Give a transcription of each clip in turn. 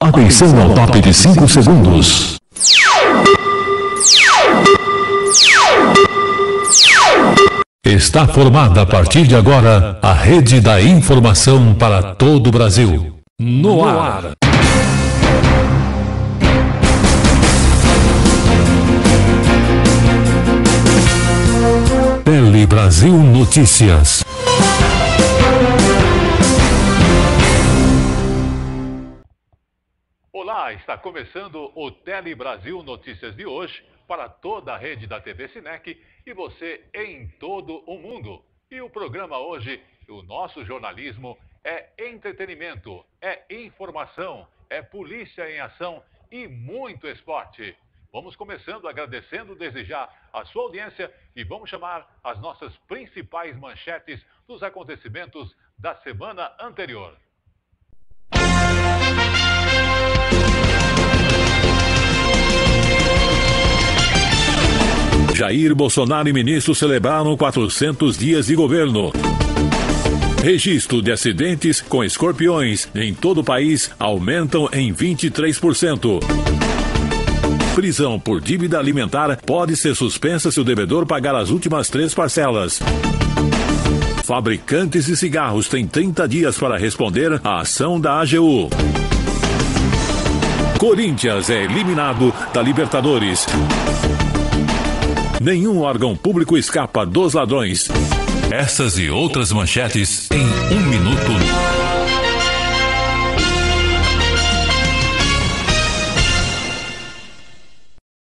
Atenção ao top de 5 segundos. Está formada a partir de agora a rede da informação para todo o Brasil. No ar. Tele Brasil Notícias. Olá, está começando o Tele Brasil Notícias de hoje para toda a rede da TV Cinec e você em todo o mundo. E o programa hoje, o nosso jornalismo é entretenimento, é informação, é polícia em ação e muito esporte. Vamos começando agradecendo desde já a sua audiência e vamos chamar as nossas principais manchetes dos acontecimentos da semana anterior. Jair Bolsonaro e ministros celebraram 400 dias de governo. Registro de acidentes com escorpiões em todo o país aumentam em 23%. Prisão por dívida alimentar pode ser suspensa se o devedor pagar as últimas 3 parcelas. Fabricantes de cigarros têm 30 dias para responder à ação da AGU. Corinthians é eliminado da Libertadores. Nenhum órgão público escapa dos ladrões. Essas e outras manchetes em 1 minuto.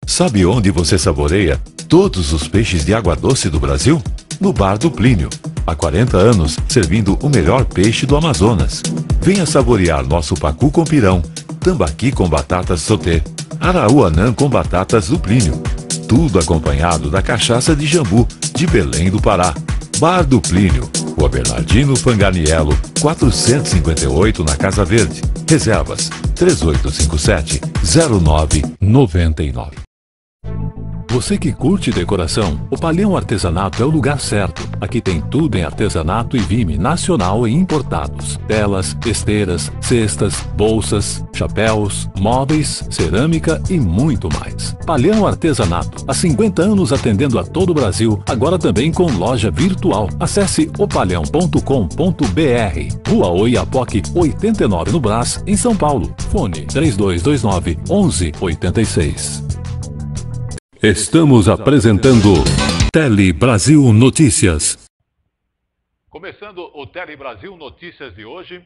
Sabe onde você saboreia todos os peixes de água doce do Brasil? No Bar do Plínio. Há 40 anos, servindo o melhor peixe do Amazonas. Venha saborear nosso pacu com pirão, tambaqui com batatas sauté, araúanã com batatas do Plínio. Tudo acompanhado da cachaça de jambu, de Belém do Pará. Bar do Plínio, Rua Bernardino Fanganiello, 458 na Casa Verde. Reservas 3857-0999. Você que curte decoração, o Palhão Artesanato é o lugar certo. Aqui tem tudo em artesanato e vime nacional e importados. Telas, esteiras, cestas, bolsas, chapéus, móveis, cerâmica e muito mais. Palhão Artesanato, há 50 anos atendendo a todo o Brasil, agora também com loja virtual. Acesse opalhão.com.br. Rua Oiapoque, 89 no Brás, em São Paulo. Fone 3229-1186. Estamos apresentando Tele Brasil Notícias. Começando o Tele Brasil Notícias de hoje,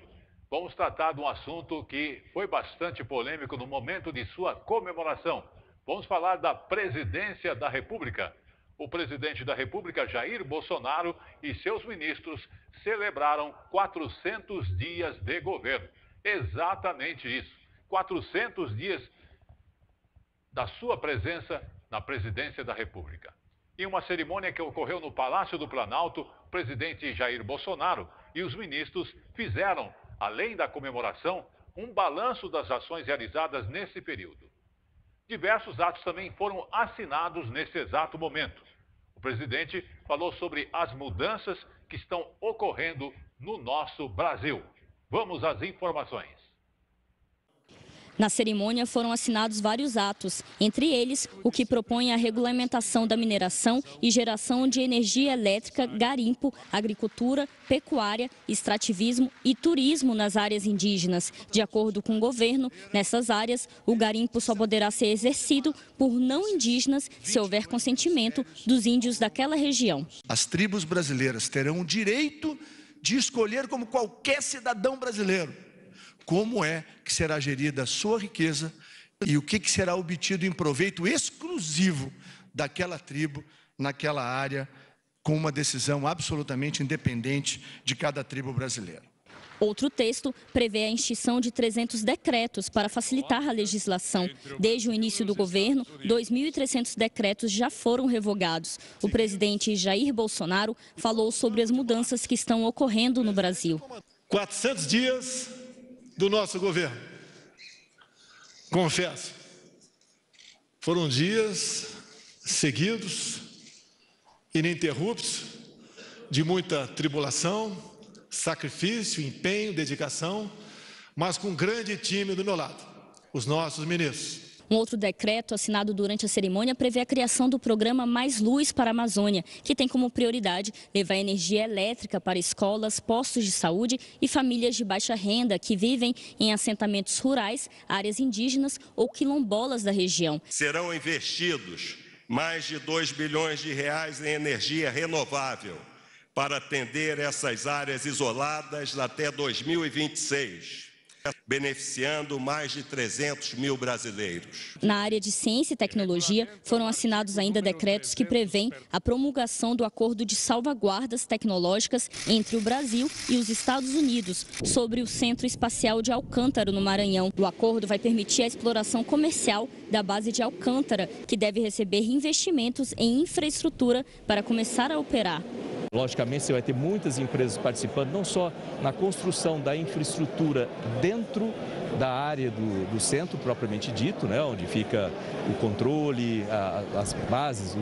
vamos tratar de um assunto que foi bastante polêmico no momento de sua comemoração. Vamos falar da Presidência da República. O presidente da República, Jair Bolsonaro, e seus ministros celebraram 400 dias de governo. Exatamente isso. 400 dias da sua presença na Presidência da República. Em uma cerimônia que ocorreu no Palácio do Planalto, o presidente Jair Bolsonaro e os ministros fizeram, além da comemoração, um balanço das ações realizadas nesse período. Diversos atos também foram assinados nesse exato momento. O presidente falou sobre as mudanças que estão ocorrendo no nosso Brasil. Vamos às informações. Na cerimônia foram assinados vários atos, entre eles o que propõe a regulamentação da mineração e geração de energia elétrica, garimpo, agricultura, pecuária, extrativismo e turismo nas áreas indígenas. De acordo com o governo, nessas áreas, o garimpo só poderá ser exercido por não indígenas se houver consentimento dos índios daquela região. As tribos brasileiras terão o direito de escolher, como qualquer cidadão brasileiro, como é que será gerida a sua riqueza e o que será obtido em proveito exclusivo daquela tribo, naquela área, com uma decisão absolutamente independente de cada tribo brasileira. Outro texto prevê a extinção de 300 decretos para facilitar a legislação. Desde o início do governo, 2.300 decretos já foram revogados. O presidente Jair Bolsonaro falou sobre as mudanças que estão ocorrendo no Brasil. 400 dias do nosso governo. Confesso, foram dias seguidos, ininterruptos, de muita tribulação, sacrifício, empenho, dedicação, mas com um grande time do meu lado. os nossos ministros. Um outro decreto assinado durante a cerimônia prevê a criação do programa Mais Luz para a Amazônia, que tem como prioridade levar energia elétrica para escolas, postos de saúde e famílias de baixa renda que vivem em assentamentos rurais, áreas indígenas ou quilombolas da região. Serão investidos mais de 2 bilhões de reais em energia renovável para atender essas áreas isoladas até 2026. Beneficiando mais de 300 mil brasileiros. Na área de ciência e tecnologia, foram assinados ainda decretos que prevêem a promulgação do Acordo de Salvaguardas Tecnológicas entre o Brasil e os Estados Unidos sobre o Centro Espacial de Alcântara, no Maranhão. O acordo vai permitir a exploração comercial da base de Alcântara, que deve receber investimentos em infraestrutura para começar a operar. Logicamente, você vai ter muitas empresas participando, não só na construção da infraestrutura dentro da área do centro propriamente dito, né, onde fica o controle, as bases,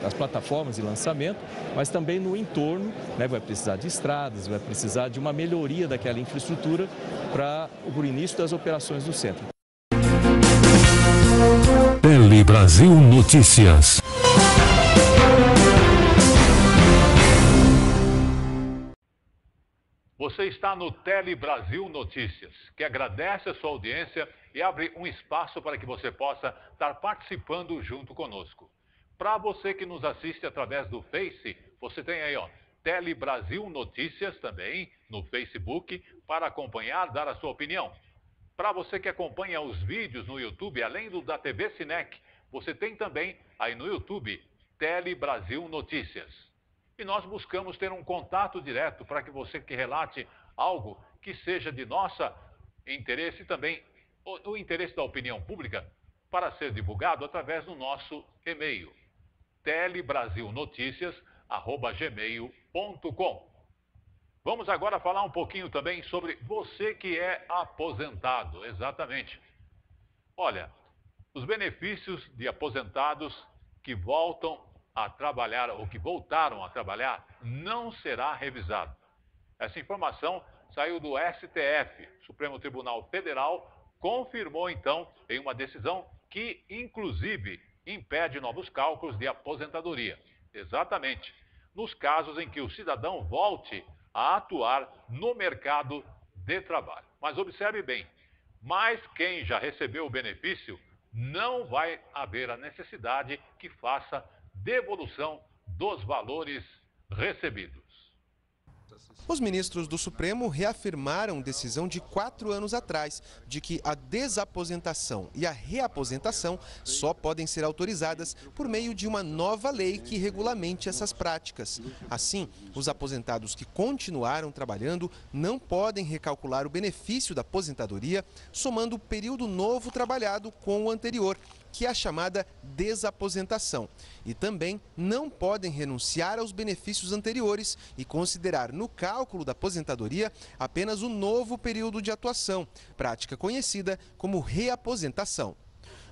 as plataformas de lançamento, mas também no entorno, né, vai precisar de estradas, vai precisar de uma melhoria daquela infraestrutura para o início das operações do centro. Tele Brasil Notícias. Você está no Tele Brasil Notícias, que agradece a sua audiência e abre um espaço para que você possa estar participando junto conosco. Para você que nos assiste através do Face, você tem aí, ó, Tele Brasil Notícias também no Facebook para acompanhar, dar a sua opinião. Para você que acompanha os vídeos no YouTube, além do da TV Cinec, você tem também aí no YouTube Tele Brasil Notícias. E nós buscamos ter um contato direto para que você que relate algo que seja de nosso interesse e também o interesse da opinião pública para ser divulgado através do nosso e-mail, telebrasilnoticias@gmail.com. Vamos agora falar um pouquinho também sobre você que é aposentado, exatamente. Olha, os benefícios de aposentados que voltam a trabalhar ou que voltaram a trabalhar não será revisado. Essa informação saiu do STF, Supremo Tribunal Federal, confirmou então em uma decisão que inclusive impede novos cálculos de aposentadoria. Exatamente, nos casos em que o cidadão volte a atuar no mercado de trabalho. Mas observe bem, mas quem já recebeu o benefício não vai haver a necessidade que faça devolução dos valores recebidos. Os ministros do Supremo reafirmaram decisão de 4 anos atrás de que a desaposentação e a reaposentação só podem ser autorizadas por meio de uma nova lei que regulamente essas práticas. Assim, os aposentados que continuaram trabalhando não podem recalcular o benefício da aposentadoria somando o período novo trabalhado com o anterior, que é a chamada desaposentação. E também não podem renunciar aos benefícios anteriores e considerar no cálculo da aposentadoria apenas o novo período de atuação, prática conhecida como reaposentação.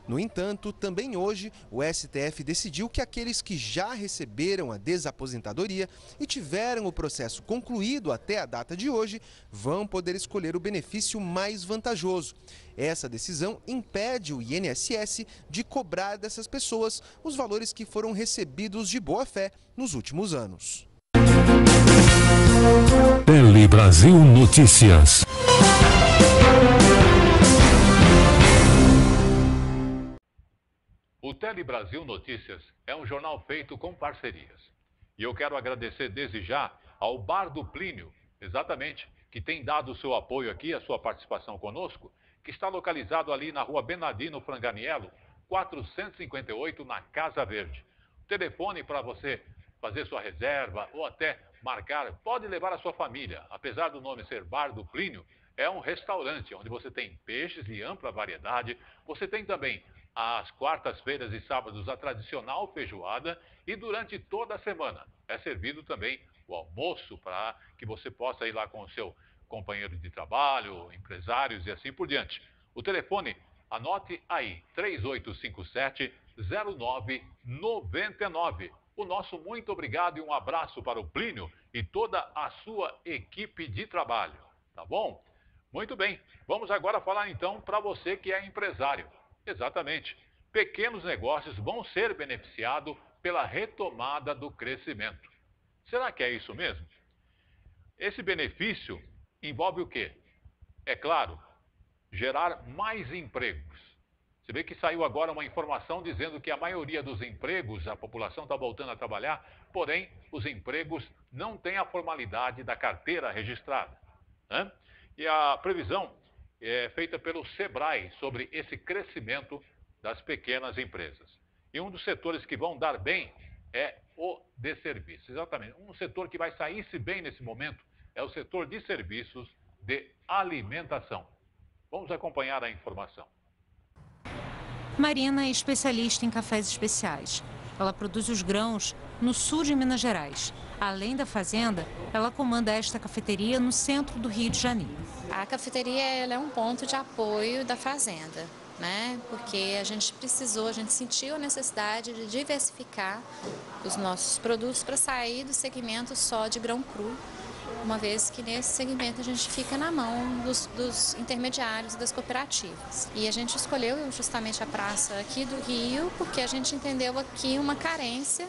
No entanto, também hoje, o STF decidiu que aqueles que já receberam a desaposentadoria e tiveram o processo concluído até a data de hoje, vão poder escolher o benefício mais vantajoso. Essa decisão impede o INSS de cobrar dessas pessoas os valores que foram recebidos de boa-fé nos últimos anos. Tele Brasil Notícias. O Tele Brasil Notícias é um jornal feito com parcerias. E eu quero agradecer desde já ao Bar do Plínio, exatamente, que tem dado o seu apoio aqui, a sua participação conosco, que está localizado ali na rua Bernardino Franganiello, 458, na Casa Verde. O telefone para você fazer sua reserva ou até marcar, pode levar a sua família. Apesar do nome ser Bar do Plínio, é um restaurante onde você tem peixes de ampla variedade, você tem também às quartas-feiras e sábados a tradicional feijoada e durante toda a semana é servido também o almoço para que você possa ir lá com o seu companheiro de trabalho, empresários e assim por diante. O telefone, anote aí, 3857-0999. O nosso muito obrigado e um abraço para o Plínio e toda a sua equipe de trabalho, tá bom? Muito bem, vamos agora falar então para você que é empresário. Exatamente, pequenos negócios vão ser beneficiados pela retomada do crescimento. Será que é isso mesmo? Esse benefício envolve o quê? É claro, gerar mais empregos. Você vê que saiu agora uma informação dizendo que a maioria dos empregos, a população está voltando a trabalhar, porém os empregos não têm a formalidade da carteira registrada, né? E a previsão é feita pelo Sebrae sobre esse crescimento das pequenas empresas. E um dos setores que vão dar bem é o de serviços. Exatamente, um setor que vai sair-se bem nesse momento é o setor de serviços de alimentação. Vamos acompanhar a informação. Marina é especialista em cafés especiais. Ela produz os grãos no sul de Minas Gerais. Além da fazenda, ela comanda esta cafeteria no centro do Rio de Janeiro. A cafeteria ela é um ponto de apoio da fazenda, né? Porque a gente sentiu a necessidade de diversificar os nossos produtos para sair do segmento só de grão cru, uma vez que nesse segmento a gente fica na mão dos intermediários das cooperativas. E a gente escolheu justamente a praça aqui do Rio porque a gente entendeu aqui uma carência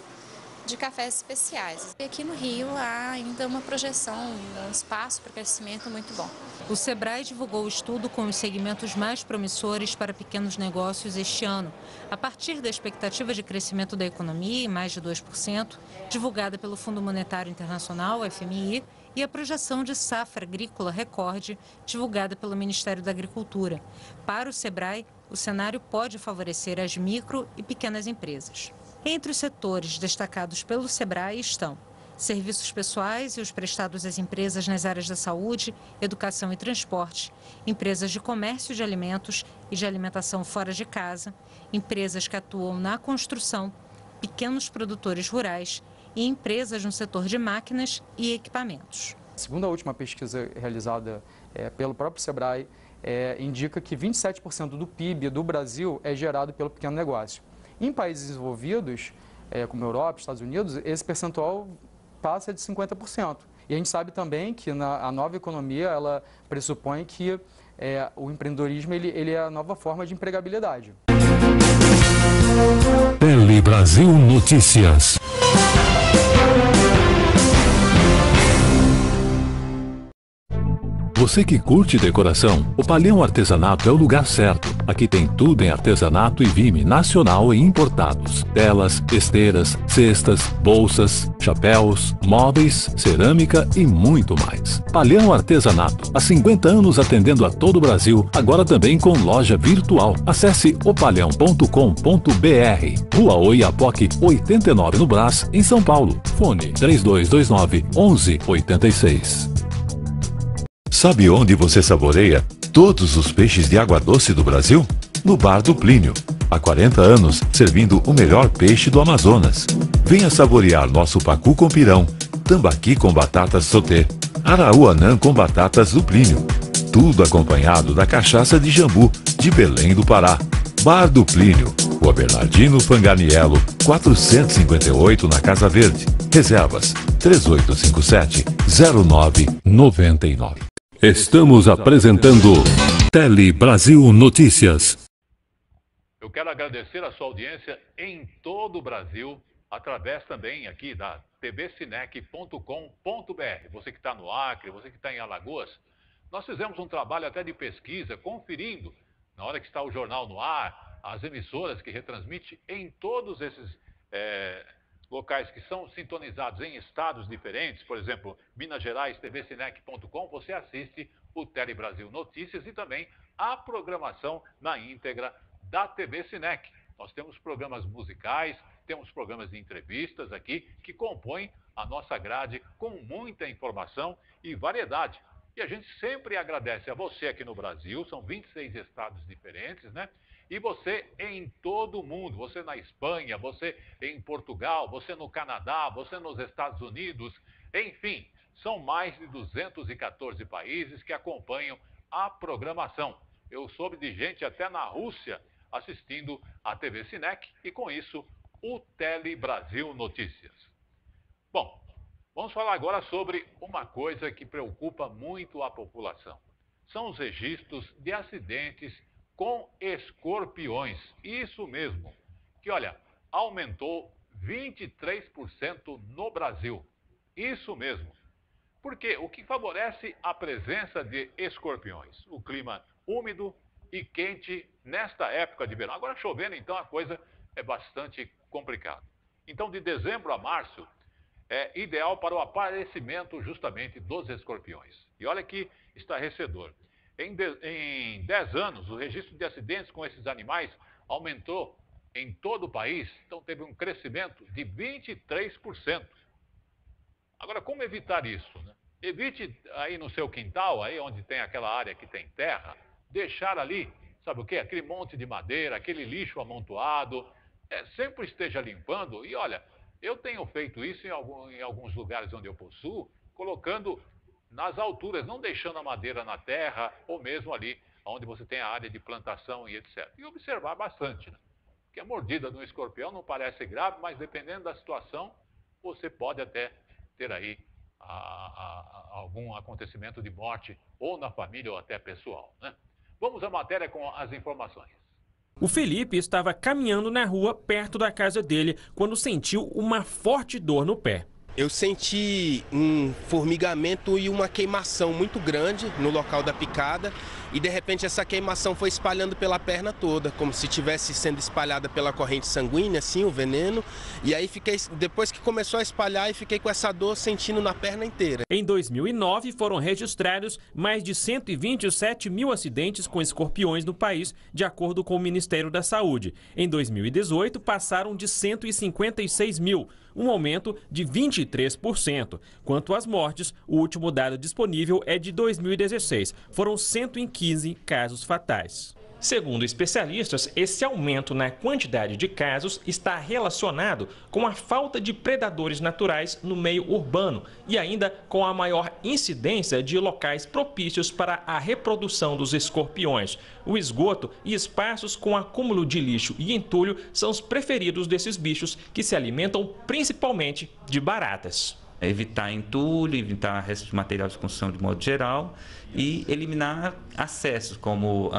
de cafés especiais. E aqui no Rio há ainda uma projeção, um espaço para crescimento muito bom. O Sebrae divulgou o estudo com os segmentos mais promissores para pequenos negócios este ano, a partir da expectativa de crescimento da economia em mais de 2%, divulgada pelo Fundo Monetário Internacional, FMI, e a projeção de safra agrícola recorde, divulgada pelo Ministério da Agricultura. Para o Sebrae, o cenário pode favorecer as micro e pequenas empresas. Entre os setores destacados pelo Sebrae estão serviços pessoais e os prestados às empresas nas áreas da saúde, educação e transporte, empresas de comércio de alimentos e de alimentação fora de casa, empresas que atuam na construção, pequenos produtores rurais e empresas no setor de máquinas e equipamentos. Segundo a última pesquisa realizada pelo próprio Sebrae, indica que 27% do PIB do Brasil é gerado pelo pequeno negócio. Em países desenvolvidos, como Europa, Estados Unidos, esse percentual passa de 50%. E a gente sabe também que a nova economia ela pressupõe que o empreendedorismo ele é a nova forma de empregabilidade. Tele Brasil Notícias. Você que curte decoração, o Palhão Artesanato é o lugar certo. Aqui tem tudo em artesanato e vime nacional e importados. Telas, esteiras, cestas, bolsas, chapéus, móveis, cerâmica e muito mais. Palhão Artesanato, há 50 anos atendendo a todo o Brasil, agora também com loja virtual. Acesse opalhão.com.br. Rua Oiapoque, 89 no Brás, em São Paulo. Fone 3229-1186. Sabe onde você saboreia todos os peixes de água doce do Brasil? No Bar do Plínio. Há 40 anos, servindo o melhor peixe do Amazonas. Venha saborear nosso pacu com pirão, tambaqui com batatas sauté, araúanã com batatas do Plínio. Tudo acompanhado da cachaça de jambu, de Belém do Pará. Bar do Plínio. Rua Bernardino Fanganiello, 458 na Casa Verde. Reservas 3857-0999. Estamos apresentando Tele Brasil Notícias. Eu quero agradecer a sua audiência em todo o Brasil, através também aqui da tvcinec.com.br. Você que está no Acre, você que está em Alagoas, nós fizemos um trabalho até de pesquisa, conferindo, na hora que está o jornal no ar, as emissoras que retransmitem em todos esses locais que são sintonizados em estados diferentes, por exemplo, Minas Gerais, tvcinec.com, você assiste o Tele Brasil Notícias e também a programação na íntegra da TV Cinec. Nós temos programas musicais, temos programas de entrevistas aqui que compõem a nossa grade com muita informação e variedade. E a gente sempre agradece a você aqui no Brasil, são 26 estados diferentes, né? E você em todo o mundo, você na Espanha, você em Portugal, você no Canadá, você nos Estados Unidos, enfim, são mais de 214 países que acompanham a programação. Eu soube de gente até na Rússia assistindo a TV Cinec e com isso o Tele Brasil Notícias. Bom, vamos falar agora sobre uma coisa que preocupa muito a população. são os registros de acidentes com escorpiões. Isso mesmo, que olha, aumentou 23% no Brasil. Isso mesmo. Porque o que favorece a presença de escorpiões? O clima úmido e quente nesta época de verão. Agora chovendo, então a coisa é bastante complicada. Então de dezembro a março é ideal para o aparecimento justamente dos escorpiões. E olha que estarrecedor. Em 10 anos, o registro de acidentes com esses animais aumentou em todo o país. Então teve um crescimento de 23%. Agora, como evitar isso, né? Evite aí no seu quintal, aí onde tem aquela área que tem terra, deixar ali, sabe o quê? Aquele monte de madeira, aquele lixo amontoado. Sempre esteja limpando. E olha, eu tenho feito isso em alguns lugares onde eu possuo, colocando nas alturas, não deixando a madeira na terra, ou mesmo ali onde você tem a área de plantação e etc. E observar bastante, né? Porque a mordida de um escorpião não parece grave, mas dependendo da situação, você pode até ter aí algum acontecimento de morte, ou na família, ou até pessoal, né? Vamos à matéria com as informações. O Felipe estava caminhando na rua perto da casa dele quando sentiu uma forte dor no pé. Eu senti um formigamento e uma queimação muito grande no local da picada e de repente essa queimação foi espalhando pela perna toda, como se estivesse sendo espalhada pela corrente sanguínea, assim, o veneno. E aí depois que começou a espalhar, e fiquei com essa dor sentindo na perna inteira. Em 2009 foram registrados mais de 127 mil acidentes com escorpiões no país, de acordo com o Ministério da Saúde. Em 2018 passaram de 156 mil. Um aumento de 23%. Quanto às mortes, o último dado disponível é de 2016. Foram 115 casos fatais. Segundo especialistas, esse aumento na quantidade de casos está relacionado com a falta de predadores naturais no meio urbano e ainda com a maior incidência de locais propícios para a reprodução dos escorpiões. O esgoto e espaços com acúmulo de lixo e entulho são os preferidos desses bichos, que se alimentam principalmente de baratas. Evitar entulho, evitar restos de material de construção de modo geral e eliminar acessos, como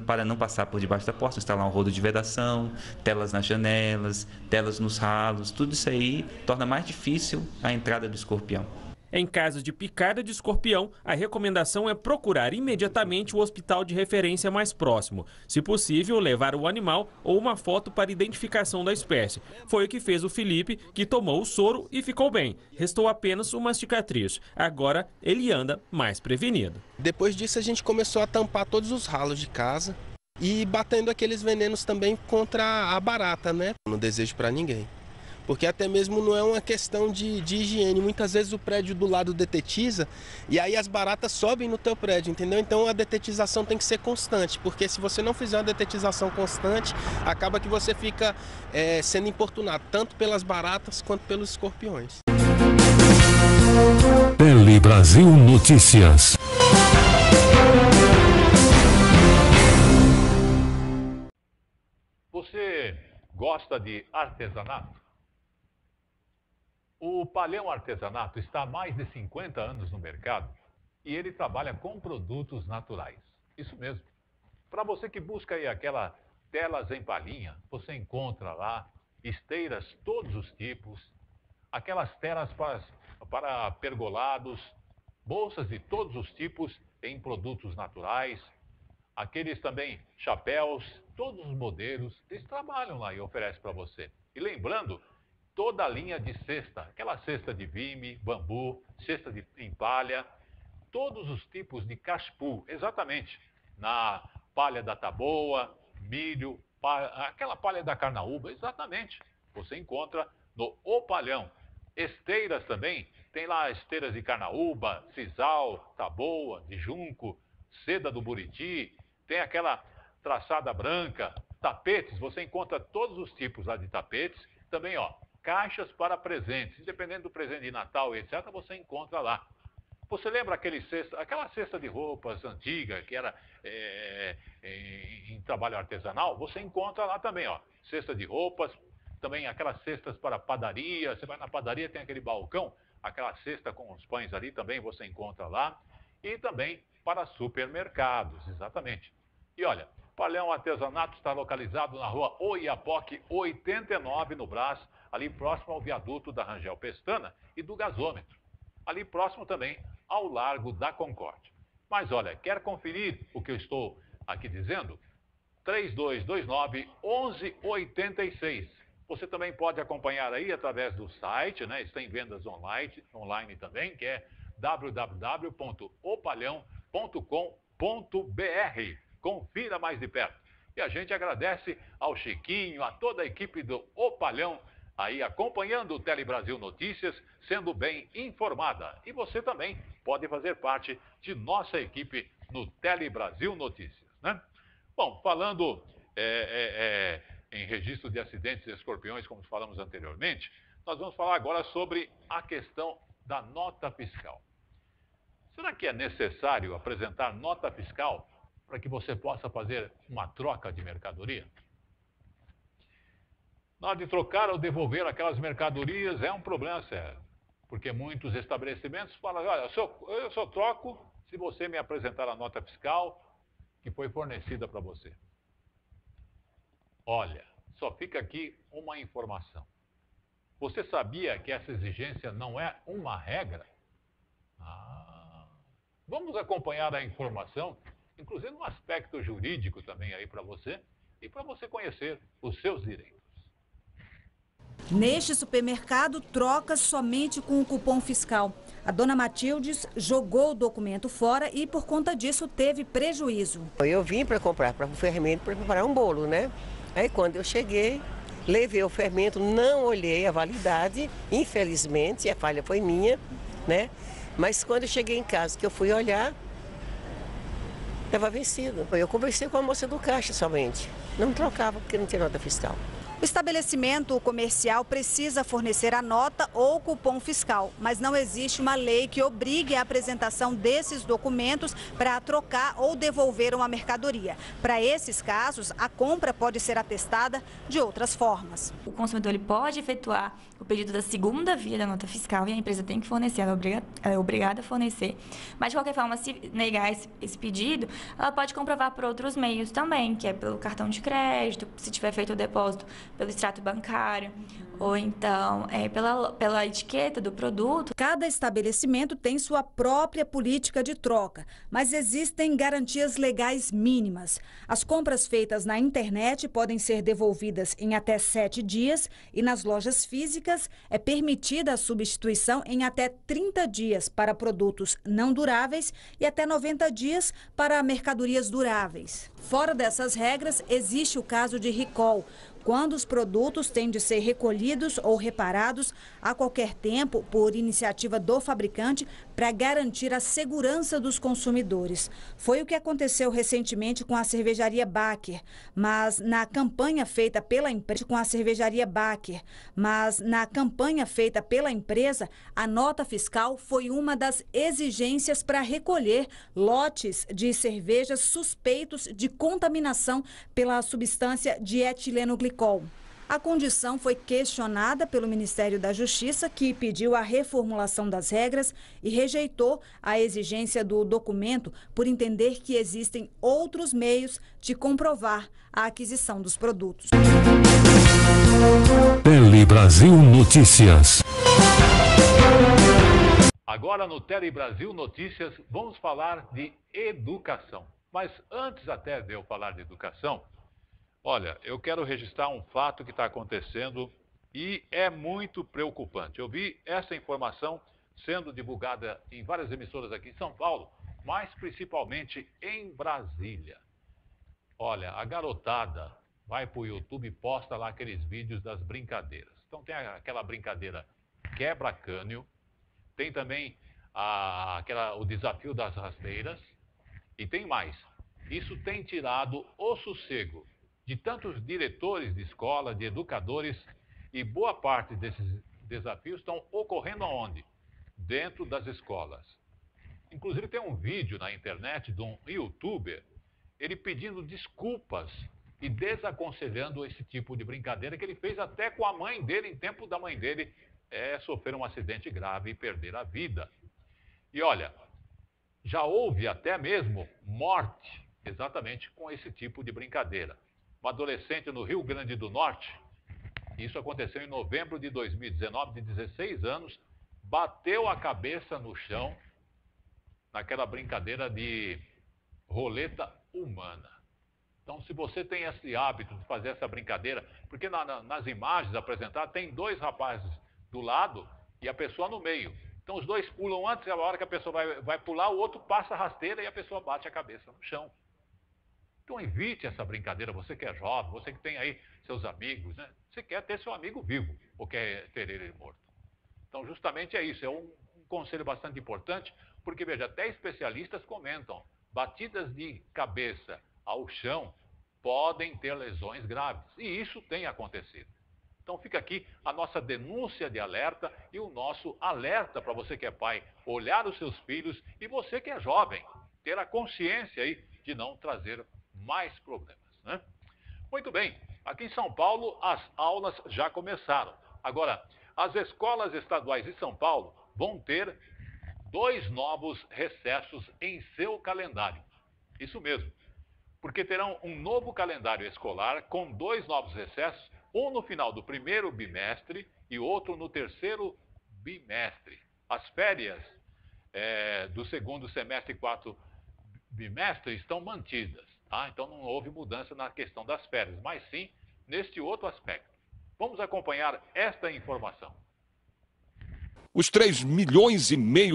para não passar por debaixo da porta, instalar um rodo de vedação, telas nas janelas, telas nos ralos. Tudo isso aí torna mais difícil a entrada do escorpião. Em caso de picada de escorpião, a recomendação é procurar imediatamente o hospital de referência mais próximo. Se possível, levar o animal ou uma foto para identificação da espécie. Foi o que fez o Felipe, que tomou o soro e ficou bem. Restou apenas uma cicatriz. Agora ele anda mais prevenido. Depois disso a gente começou a tampar todos os ralos de casa e batendo aqueles venenos também contra a barata, né? Não desejo para ninguém. Porque até mesmo não é uma questão de higiene. Muitas vezes o prédio do lado detetiza e aí as baratas sobem no teu prédio, entendeu? Então a detetização tem que ser constante, porque se você não fizer uma detetização constante, acaba que você fica sendo importunado, tanto pelas baratas quanto pelos escorpiões. Tele Brasil Notícias. Você gosta de artesanato? O Palhão Artesanato está há mais de 50 anos no mercado e ele trabalha com produtos naturais. Isso mesmo. Para você que busca aí aquela telas em palhinha, você encontra lá esteiras todos os tipos, aquelas telas para pergolados, bolsas de todos os tipos em produtos naturais, aqueles também chapéus, todos os modelos, eles trabalham lá e oferecem para você. E lembrando, toda a linha de cesta, aquela cesta de vime, bambu, cesta em palha, todos os tipos de caspu, exatamente, na palha da taboa, milho, aquela palha da carnaúba, exatamente, você encontra no O Palhão. Esteiras também, tem lá esteiras de carnaúba, sisal, taboa, de junco, seda do buriti, tem aquela traçada branca, tapetes, você encontra todos os tipos lá de tapetes, também ó, caixas para presentes, dependendo do presente de Natal, etc., você encontra lá. Você lembra aquela cesta de roupas antiga, que era em trabalho artesanal? Você encontra lá também, ó, cesta de roupas, também aquelas cestas para padaria, você vai na padaria, tem aquele balcão, aquela cesta com os pães ali também você encontra lá. E também para supermercados, exatamente. E olha, Palhão Artesanato está localizado na rua Oiapoque 89, no Brás, ali próximo ao viaduto da Rangel Pestana e do gasômetro. Ali próximo também ao Largo da Concórdia. Mas olha, quer conferir o que eu estou aqui dizendo? 3229-1186. Você também pode acompanhar aí através do site, né? Está em vendas online também, que é www.opalhão.com.br. Confira mais de perto. E a gente agradece ao Chiquinho, a toda a equipe do Opalhão, aí acompanhando o Tele Brasil Notícias, sendo bem informada. E você também pode fazer parte de nossa equipe no Tele Brasil Notícias, né? Bom, falando em registro de acidentes de escorpiões, como falamos anteriormente, nós vamos falar agora sobre a questão da nota fiscal. Será que é necessário apresentar nota fiscal para que você possa fazer uma troca de mercadoria? Na hora de trocar ou devolver aquelas mercadorias é um problema sério, porque muitos estabelecimentos falam, olha, eu só troco se você me apresentar a nota fiscal que foi fornecida para você. Olha, só fica aqui uma informação. Você sabia que essa exigência não é uma regra? Vamos acompanhar a informação, inclusive no aspecto jurídico também aí para você, e para você conhecer os seus direitos. Neste supermercado, troca somente com o cupom fiscal. A dona Matildes jogou o documento fora e, por conta disso, teve prejuízo. Eu vim para comprar o fermento para preparar um bolo, né? Aí, quando eu cheguei, levei o fermento, não olhei a validade, infelizmente, a falha foi minha, né? Mas quando eu cheguei em casa, que eu fui olhar, estava vencido. Eu conversei com a moça do caixa somente. Não trocava porque não tinha nota fiscal. O estabelecimento comercial precisa fornecer a nota ou cupom fiscal, mas não existe uma lei que obrigue a apresentação desses documentos para trocar ou devolver uma mercadoria. Para esses casos, a compra pode ser atestada de outras formas. O consumidor ele pode efetuar o pedido da segunda via da nota fiscal e a empresa tem que fornecer, ela é obrigada a fornecer. Mas, de qualquer forma, se negar esse pedido, ela pode comprovar por outros meios também, que é pelo cartão de crédito, se tiver feito o depósito pelo extrato bancário, ou então pela etiqueta do produto. Cada estabelecimento tem sua própria política de troca, mas existem garantias legais mínimas. As compras feitas na internet podem ser devolvidas em até 7 dias e nas lojas físicas é permitida a substituição em até 30 dias para produtos não duráveis e até 90 dias para mercadorias duráveis. Fora dessas regras, existe o caso de recall, quando os produtos têm de ser recolhidos ou reparados a qualquer tempo por iniciativa do fabricante para garantir a segurança dos consumidores. Foi o que aconteceu recentemente com a cervejaria Baker, mas na campanha feita pela empresa, a nota fiscal foi uma das exigências para recolher lotes de cervejas suspeitos de contaminação pela substância dietileno-glicol. A condição foi questionada pelo Ministério da Justiça, que pediu a reformulação das regras e rejeitou a exigência do documento por entender que existem outros meios de comprovar a aquisição dos produtos. Tele Brasil Notícias. Agora no Tele Brasil Notícias vamos falar de educação. Mas antes até de eu falar de educação, olha, eu quero registrar um fato que está acontecendo e é muito preocupante. Eu vi essa informação sendo divulgada em várias emissoras aqui em São Paulo, mas principalmente em Brasília. Olha, a garotada vai para o YouTube e posta lá aqueles vídeos das brincadeiras. Então tem aquela brincadeira quebra-cânio, tem também o desafio das rasteiras e tem mais. Isso tem tirado o sossego de tantos diretores de escola, de educadores, e boa parte desses desafios estão ocorrendo aonde? Dentro das escolas. Inclusive tem um vídeo na internet de um youtuber, ele pedindo desculpas e desaconselhando esse tipo de brincadeira que ele fez até com a mãe dele, em tempo da mãe dele sofrer um acidente grave e perder a vida. E olha, Já houve até mesmo morte, exatamente com esse tipo de brincadeira. Uma adolescente no Rio Grande do Norte, isso aconteceu em novembro de 2019, de 16 anos, bateu a cabeça no chão naquela brincadeira de roleta humana. Então, se você tem esse hábito de fazer essa brincadeira, porque nas imagens apresentadas tem dois rapazes do lado e a pessoa no meio. Então, os dois pulam antes, e a hora que a pessoa vai pular, o outro passa a rasteira e a pessoa bate a cabeça no chão. Então, evite essa brincadeira, você que é jovem, você que tem aí seus amigos, né? Você quer ter seu amigo vivo ou quer ter ele morto. Então, justamente é isso, é um conselho bastante importante, porque, veja, até especialistas comentam, batidas de cabeça ao chão podem ter lesões graves, e isso tem acontecido. Então fica aqui a nossa denúncia de alerta e o nosso alerta para você que é pai, olhar os seus filhos, e você que é jovem, ter a consciência aí de não trazer mais problemas, né? Muito bem, aqui em São Paulo as aulas já começaram. Agora, as escolas estaduais de São Paulo vão ter 2 novos recessos em seu calendário. Isso mesmo, porque terão um novo calendário escolar com 2 novos recessos, um no final do primeiro bimestre e outro no terceiro bimestre. As férias do segundo semestre e 4 bimestre estão mantidas, tá? Então não houve mudança na questão das férias, mas sim neste outro aspecto. Vamos acompanhar esta informação. Os 3,5 milhões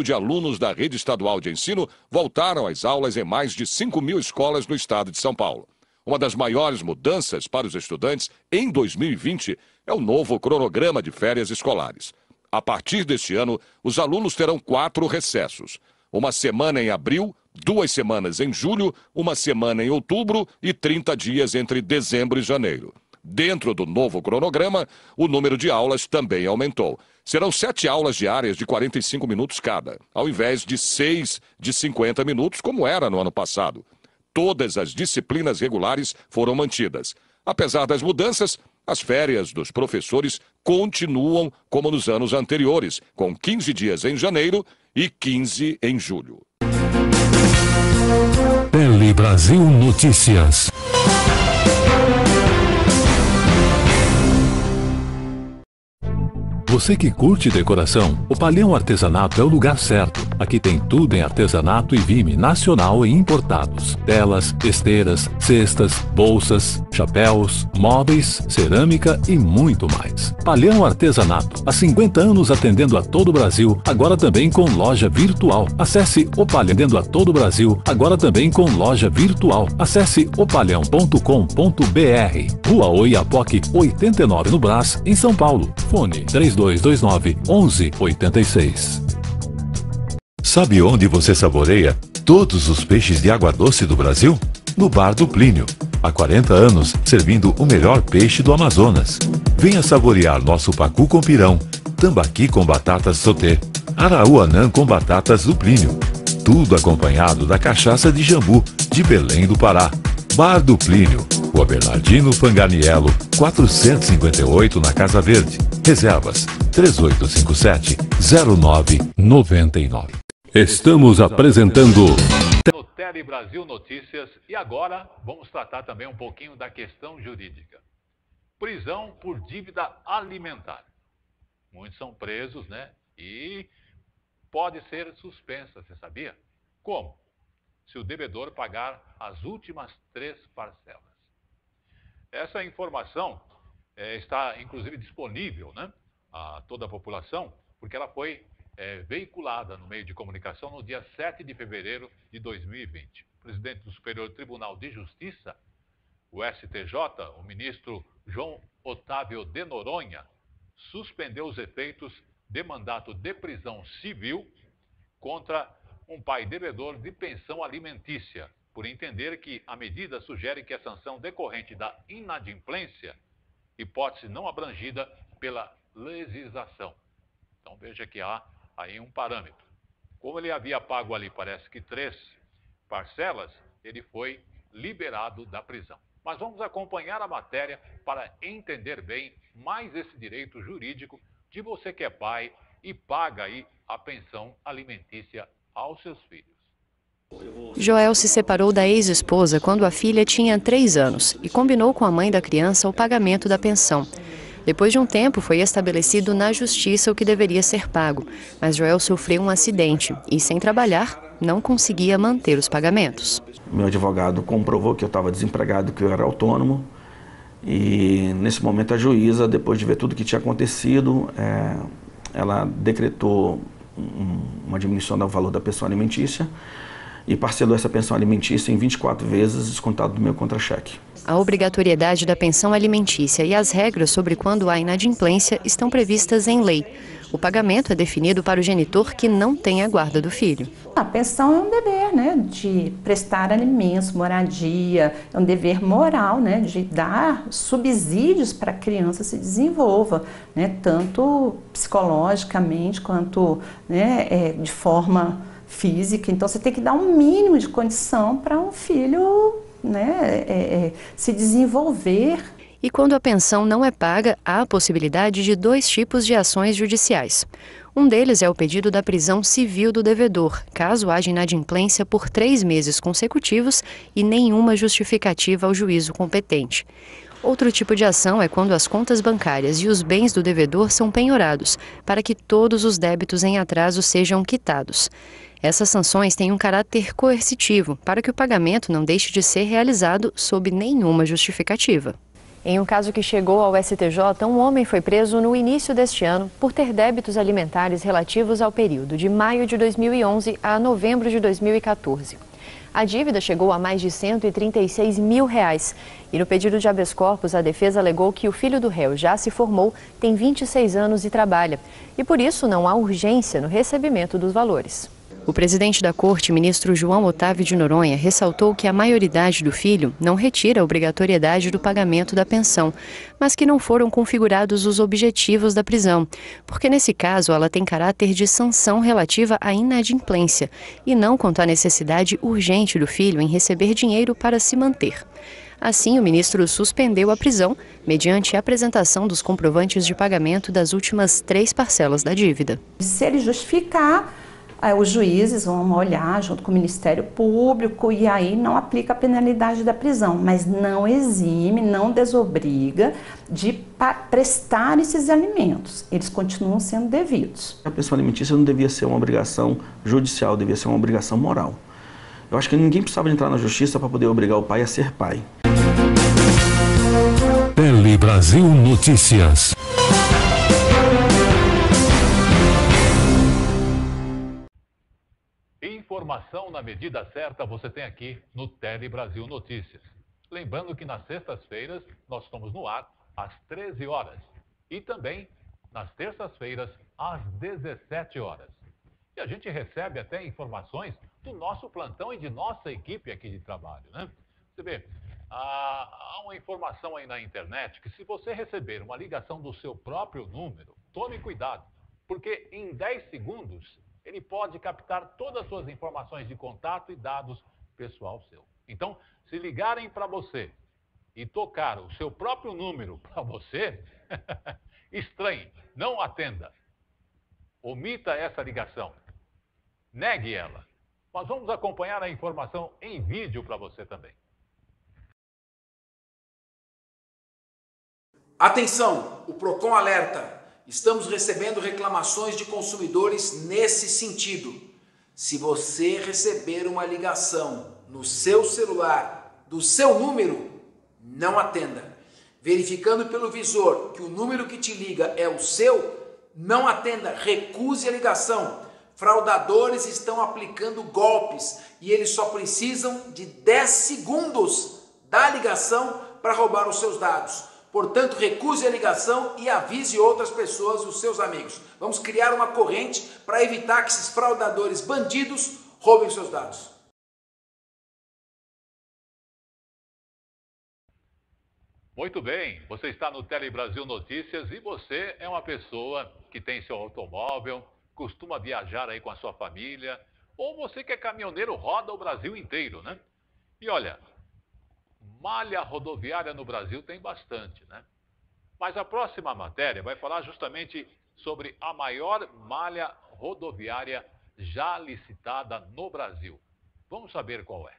de alunos da rede estadual de ensino voltaram às aulas em mais de 5.000 escolas no estado de São Paulo. Uma das maiores mudanças para os estudantes em 2020 é o novo cronograma de férias escolares. A partir deste ano, os alunos terão 4 recessos. Uma semana em abril, 2 semanas em julho, 1 semana em outubro e 30 dias entre dezembro e janeiro. Dentro do novo cronograma, o número de aulas também aumentou. Serão 7 aulas diárias de 45 minutos cada, ao invés de 6 de 50 minutos, como era no ano passado. Todas as disciplinas regulares foram mantidas. Apesar das mudanças, as férias dos professores continuam como nos anos anteriores, com 15 dias em janeiro e 15 em julho. Tele Brasil Notícias. Você que curte decoração, o Palhão Artesanato é o lugar certo. Aqui tem tudo em artesanato e vime nacional e importados. Telas, esteiras, cestas, bolsas, chapéus, móveis, cerâmica e muito mais. Palhão Artesanato, há 50 anos atendendo a todo o Brasil, agora também com loja virtual. Acesse o Palhão atendendo a todo o Brasil, agora também com loja virtual. Acesse opalhão.com.br. Rua Oiapoque, 89 no Brás, em São Paulo. Fone 3229-1186. Sabe onde você saboreia todos os peixes de água doce do Brasil? No Bar do Plínio. Há 40 anos, servindo o melhor peixe do Amazonas. Venha saborear nosso pacu com pirão, tambaqui com batatas sauté, araúanã com batatas do Plínio. Tudo acompanhado da cachaça de jambu, de Belém do Pará. Bar do Plínio, Rua Bernardino Fanganiello, 458 na Casa Verde. Reservas 3857-0999. Estamos apresentando no Tele Brasil Notícias, e agora vamos tratar também um pouquinho da questão jurídica. Prisão por dívida alimentar. Muitos são presos, né? E pode ser suspensa, você sabia? Como? Se o devedor pagar as últimas 3 parcelas. Essa informação está, inclusive, disponível, né, a toda a população, porque ela foi veiculada no meio de comunicação no dia 7 de fevereiro de 2020. O presidente do Superior Tribunal de Justiça, o STJ, o ministro João Otávio de Noronha, suspendeu os efeitos de mandato de prisão civil contra um pai devedor de pensão alimentícia, por entender que a medida sugere que a sanção decorrente da inadimplência, hipótese não abrangida pela legislação. Então veja que há aí um parâmetro. Como ele havia pago ali, parece que 3 parcelas, ele foi liberado da prisão. Mas vamos acompanhar a matéria para entender bem mais esse direito jurídico de você que é pai e paga aí a pensão alimentícia aos seus filhos. Joel se separou da ex-esposa quando a filha tinha 3 anos e combinou com a mãe da criança o pagamento da pensão. Depois de um tempo, foi estabelecido na justiça o que deveria ser pago, mas Joel sofreu um acidente e, sem trabalhar, não conseguia manter os pagamentos. Meu advogado comprovou que eu estava desempregado, que eu era autônomo, e nesse momento a juíza, depois de ver tudo que tinha acontecido, ela decretou uma diminuição do valor da pensão alimentícia e parcelou essa pensão alimentícia em 24 vezes, descontado do meu contra-cheque. A obrigatoriedade da pensão alimentícia e as regras sobre quando há inadimplência estão previstas em lei. O pagamento é definido para o genitor que não tem a guarda do filho. A pensão é um dever, né, de prestar alimentos, moradia, é um dever moral, né, de dar subsídios para a criança se desenvolva, né, tanto psicologicamente quanto, né, de forma física. Então você tem que dar um mínimo de condição para um filho, né, se desenvolver. E quando a pensão não é paga, há a possibilidade de 2 tipos de ações judiciais. Um deles é o pedido da prisão civil do devedor, caso haja inadimplência por 3 meses consecutivos e nenhuma justificativa ao juízo competente. Outro tipo de ação é quando as contas bancárias e os bens do devedor são penhorados, para que todos os débitos em atraso sejam quitados. Essas sanções têm um caráter coercitivo, para que o pagamento não deixe de ser realizado sob nenhuma justificativa. Em um caso que chegou ao STJ, um homem foi preso no início deste ano por ter débitos alimentares relativos ao período de maio de 2011 a novembro de 2014. A dívida chegou a mais de R$136 mil. E no pedido de habeas corpus, a defesa alegou que o filho do réu já se formou, tem 26 anos e trabalha. E por isso não há urgência no recebimento dos valores. O presidente da Corte, ministro João Otávio de Noronha, ressaltou que a maioridade do filho não retira a obrigatoriedade do pagamento da pensão, mas que não foram configurados os objetivos da prisão, porque nesse caso ela tem caráter de sanção relativa à inadimplência e não quanto à necessidade urgente do filho em receber dinheiro para se manter. Assim, o ministro suspendeu a prisão, mediante a apresentação dos comprovantes de pagamento das últimas 3 parcelas da dívida. Se ele justificar, os juízes vão olhar junto com o Ministério Público e aí não aplica a penalidade da prisão, mas não exime, não desobriga de prestar esses alimentos. Eles continuam sendo devidos. A pensão alimentícia não devia ser uma obrigação judicial, devia ser uma obrigação moral. Eu acho que ninguém precisava de entrar na justiça para poder obrigar o pai a ser pai. Tele Brasil Notícias. Informação na medida certa você tem aqui no Tele Brasil Notícias. Lembrando que nas sextas-feiras nós estamos no ar às 13 horas e também nas terças-feiras às 17 horas. E a gente recebe até informações do nosso plantão e de nossa equipe aqui de trabalho, né? Você vê, há uma informação aí na internet que se você receber uma ligação do seu próprio número, tome cuidado, porque em 10 segundos ele pode captar todas as suas informações de contato e dados pessoal seu. Então, se ligarem para você e tocar o seu próprio número para você, estranhe, não atenda. Omita essa ligação. Negue ela. Mas vamos acompanhar a informação em vídeo para você também. Atenção, o Procon alerta. Estamos recebendo reclamações de consumidores nesse sentido. Se você receber uma ligação no seu celular do seu número, não atenda. Verificando pelo visor que o número que te liga é o seu, não atenda, recuse a ligação. Fraudadores estão aplicando golpes e eles só precisam de 10 segundos da ligação para roubar os seus dados. Portanto, recuse a ligação e avise outras pessoas, os seus amigos. Vamos criar uma corrente para evitar que esses fraudadores bandidos roubem os seus dados. Muito bem, você está no Tele Brasil Notícias e você é uma pessoa que tem seu automóvel, costuma viajar aí com a sua família, ou você que é caminhoneiro, roda o Brasil inteiro, né? E olha, malha rodoviária no Brasil tem bastante, né? Mas a próxima matéria vai falar justamente sobre a maior malha rodoviária já licitada no Brasil. Vamos saber qual é.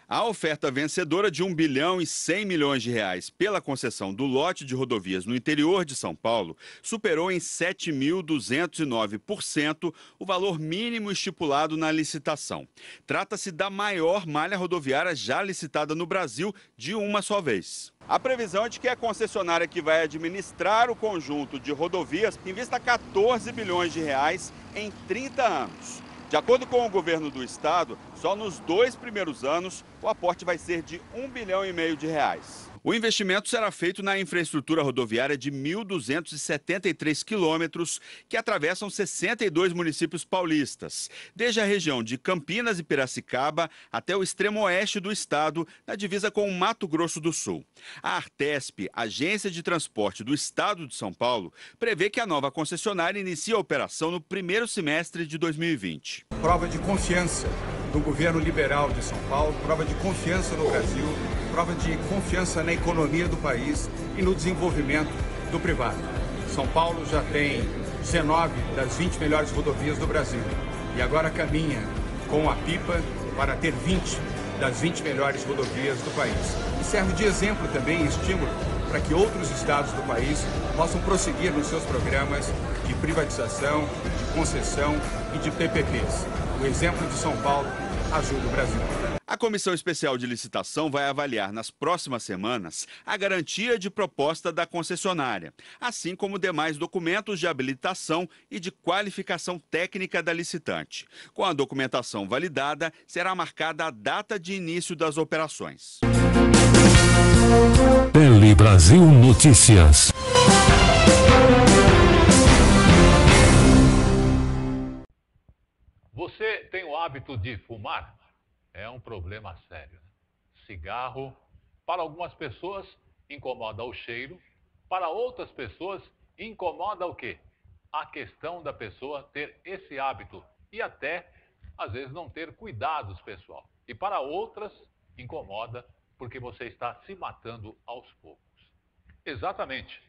A oferta vencedora de 1 bilhão e 100 milhões de reais pela concessão do lote de rodovias no interior de São Paulo superou em 7.209% o valor mínimo estipulado na licitação. Trata-se da maior malha rodoviária já licitada no Brasil de uma só vez. A previsão é de que a concessionária que vai administrar o conjunto de rodovias invista 14 bilhões de reais em 30 anos. De acordo com o governo do estado, só nos 2 primeiros anos o aporte vai ser de 1,5 bilhão de reais. O investimento será feito na infraestrutura rodoviária de 1.273 quilômetros, que atravessam 62 municípios paulistas, desde a região de Campinas e Piracicaba até o extremo oeste do estado, na divisa com o Mato Grosso do Sul. A Artesp, Agência de Transporte do Estado de São Paulo, prevê que a nova concessionária inicie a operação no primeiro semestre de 2020. Prova de confiança do governo liberal de São Paulo, prova de confiança no Brasil, prova de confiança na economia do país e no desenvolvimento do privado. São Paulo já tem 19 das 20 melhores rodovias do Brasil e agora caminha com a pipa para ter 20 das 20 melhores rodovias do país. E serve de exemplo também e estímulo para que outros estados do país possam prosseguir nos seus programas de privatização, de concessão e de PPPs. O exemplo de São Paulo ajuda o Brasil. A Comissão Especial de Licitação vai avaliar nas próximas semanas a garantia de proposta da concessionária, assim como demais documentos de habilitação e de qualificação técnica da licitante. Com a documentação validada, será marcada a data de início das operações. Tele Brasil Notícias. Você tem o hábito de fumar? É um problema sério. Cigarro, para algumas pessoas, incomoda o cheiro. Para outras pessoas, incomoda o quê? A questão da pessoa ter esse hábito e até, às vezes, não ter cuidados, pessoal. E para outras, incomoda porque você está se matando aos poucos. Exatamente.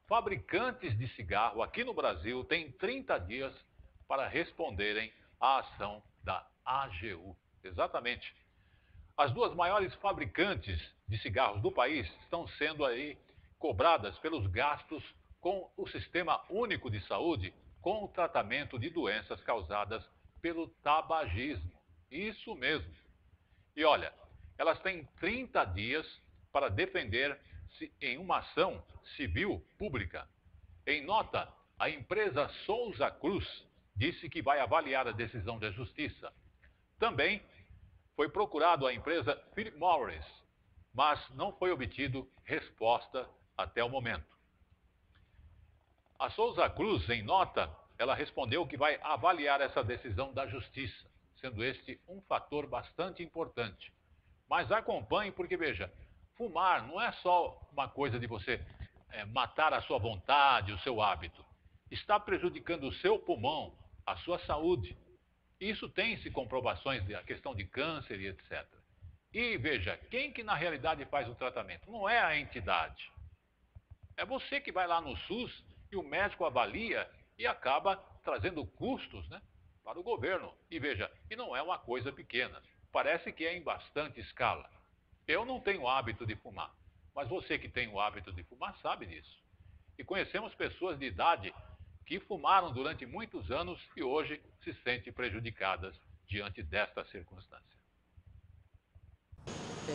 Fabricantes de cigarro aqui no Brasil têm 30 dias para responderem à ação da AGU. Exatamente. As duas maiores fabricantes de cigarros do país estão sendo aí cobradas pelos gastos com o Sistema Único de Saúde com o tratamento de doenças causadas pelo tabagismo. Isso mesmo. E olha, elas têm 30 dias para defender-se em uma ação civil pública. Em nota, a empresa Souza Cruz disse que vai avaliar a decisão da Justiça. Também foi procurado a empresa Philip Morris, mas não foi obtido resposta até o momento. A Souza Cruz, em nota, ela respondeu que vai avaliar essa decisão da Justiça, sendo este um fator bastante importante. Mas acompanhe porque, veja, fumar não é só uma coisa de você matar a sua vontade, o seu hábito. Está prejudicando o seu pulmão, a sua saúde. Isso tem-se comprovações da questão de câncer e etc. E veja, quem que na realidade faz o tratamento? Não é a entidade. É você que vai lá no SUS e o médico avalia e acaba trazendo custos, né, para o governo. E veja, e não é uma coisa pequena. Parece que é em bastante escala. Eu não tenho hábito de fumar, mas você que tem o hábito de fumar sabe disso. E conhecemos pessoas de idade que fumaram durante muitos anos e hoje se sentem prejudicadas diante desta circunstância.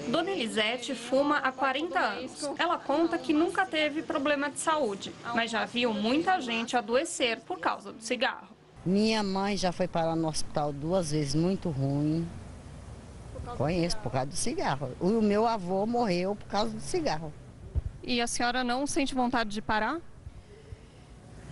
Dona Elisete fuma há 40 anos. Ela conta que nunca teve problema de saúde, mas já viu muita gente adoecer por causa do cigarro. Minha mãe já foi parar no hospital 2 vezes, muito ruim. Conheço, por causa do cigarro. O meu avô morreu por causa do cigarro. E a senhora não sente vontade de parar?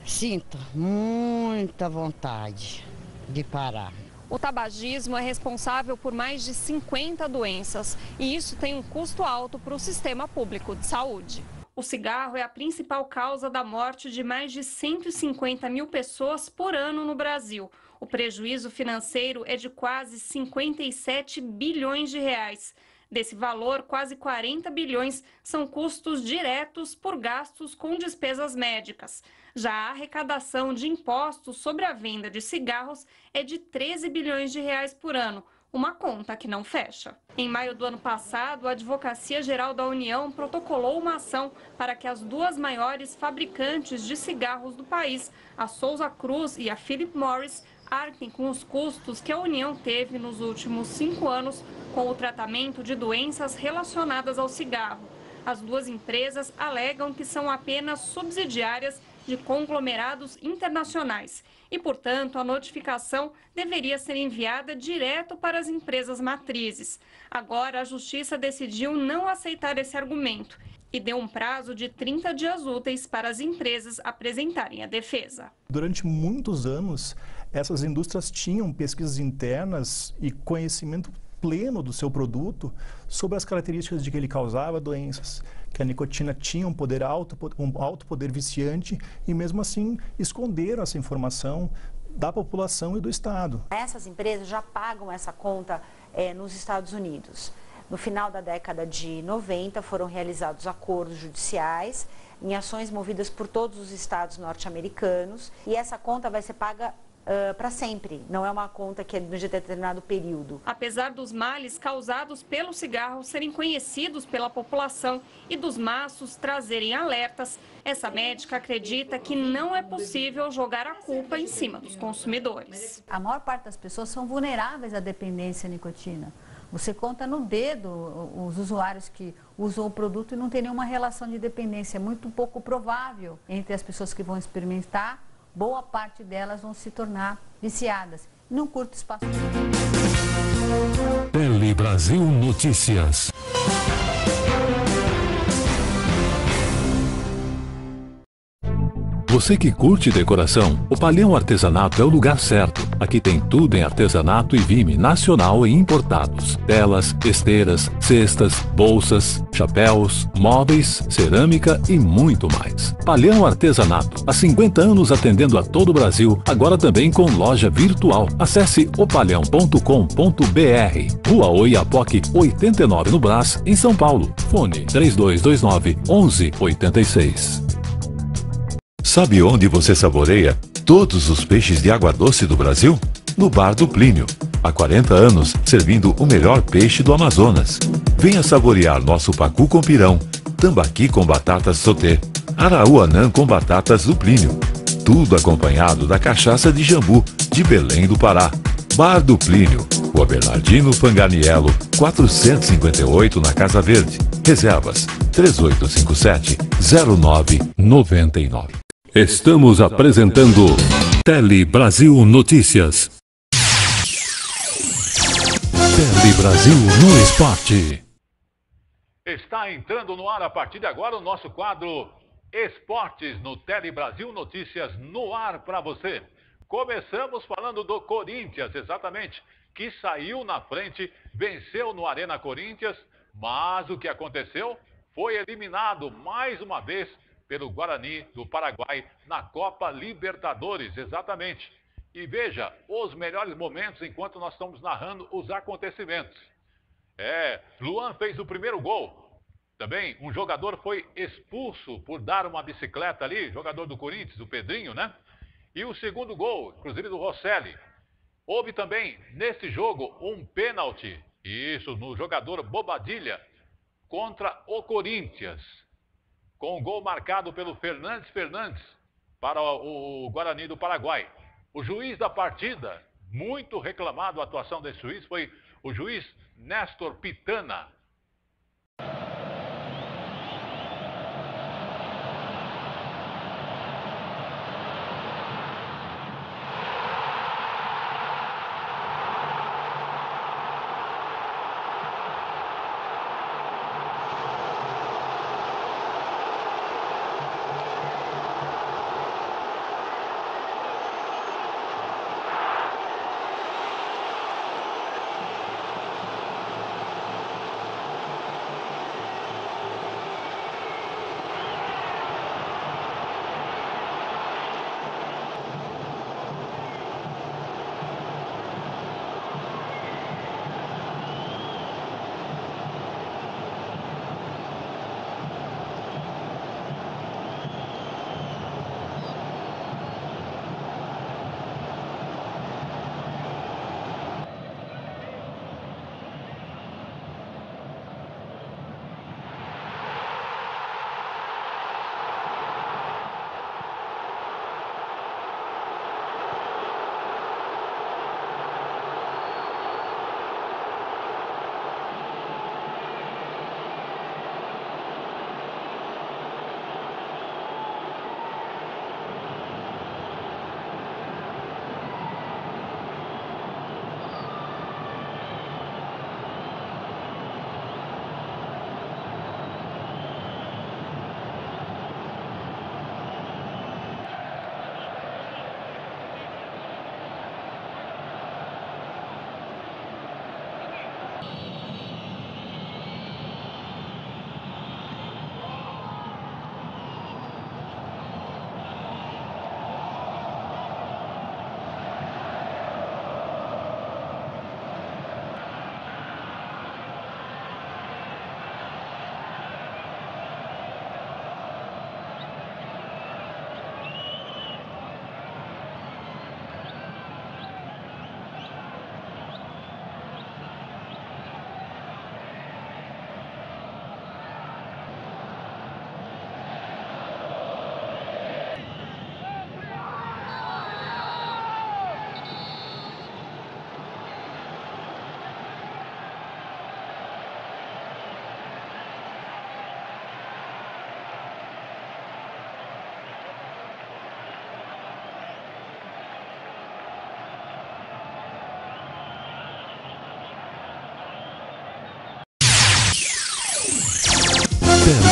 Sinto muita vontade de parar. O tabagismo é responsável por mais de 50 doenças e isso tem um custo alto para o sistema público de saúde. O cigarro é a principal causa da morte de mais de 150 mil pessoas por ano no Brasil. O prejuízo financeiro é de quase 57 bilhões de reais. Desse valor, quase 40 bilhões são custos diretos por gastos com despesas médicas. Já a arrecadação de impostos sobre a venda de cigarros é de 13 bilhões de reais por ano, uma conta que não fecha. Em maio do ano passado, a Advocacia Geral da União protocolou uma ação para que as duas maiores fabricantes de cigarros do país, a Souza Cruz e a Philip Morris, arquem com os custos que a União teve nos últimos 5 anos com o tratamento de doenças relacionadas ao cigarro. As duas empresas alegam que são apenas subsidiárias de conglomerados internacionais e, portanto, a notificação deveria ser enviada direto para as empresas matrizes. Agora, a Justiça decidiu não aceitar esse argumento e deu um prazo de 30 dias úteis para as empresas apresentarem a defesa. Durante muitos anos, essas indústrias tinham pesquisas internas e conhecimento pleno do seu produto sobre as características de que ele causava doenças, que a nicotina tinha um alto poder viciante e mesmo assim esconderam essa informação da população e do Estado. Essas empresas já pagam essa conta nos Estados Unidos. No final da década de 90 foram realizados acordos judiciais em ações movidas por todos os estados norte-americanos e essa conta vai ser paga para sempre, não é uma conta que é de determinado período. Apesar dos males causados pelo cigarro serem conhecidos pela população e dos maços trazerem alertas, essa médica acredita que não é possível jogar a culpa em cima dos consumidores. A maior parte das pessoas são vulneráveis à dependência à nicotina. Você conta no dedo os usuários que usam o produto e não tem nenhuma relação de dependência. É muito pouco provável entre as pessoas que vão experimentar. Boa parte delas vão se tornar viciadas, num curto espaço de tempo. Tele Brasil Notícias. Você que curte decoração, o Palhão Artesanato é o lugar certo. Aqui tem tudo em artesanato e vime nacional e importados. Telas, esteiras, cestas, bolsas, chapéus, móveis, cerâmica e muito mais. Palhão Artesanato, há 50 anos atendendo a todo o Brasil, agora também com loja virtual. Acesse opalhão.com.br. Rua Oiapoque 89 no Brás, em São Paulo. Fone 3229-1186. Sabe onde você saboreia todos os peixes de água doce do Brasil? No Bar do Plínio. Há 40 anos, servindo o melhor peixe do Amazonas. Venha saborear nosso pacu com pirão, tambaqui com batatas sauté, araúanã com batatas do Plínio. Tudo acompanhado da cachaça de jambu, de Belém do Pará. Bar do Plínio, Rua Bernardino Panganiello, 458 na Casa Verde. Reservas 3857-0999. Estamos apresentando Tele Brasil Notícias. Tele Brasil no Esporte. Está entrando no ar a partir de agora o nosso quadro Esportes no Tele Brasil Notícias no ar para você. Começamos falando do Corinthians, exatamente, que saiu na frente, venceu no Arena Corinthians, mas o que aconteceu foi eliminado mais uma vez pelo Guarani do Paraguai na Copa Libertadores, exatamente. E veja, os melhores momentos enquanto nós estamos narrando os acontecimentos. Luan fez o primeiro gol. Também um jogador foi expulso por dar uma bicicleta ali, jogador do Corinthians, o Pedrinho, né? E o segundo gol, inclusive do Rosselli. Houve também, nesse jogo, um pênalti, isso, no jogador Bobadilha, contra o Corinthians, com o gol marcado pelo Fernandes para o Guarani do Paraguai. O juiz da partida, muito reclamado a atuação desse juiz, foi o juiz Néstor Pitana.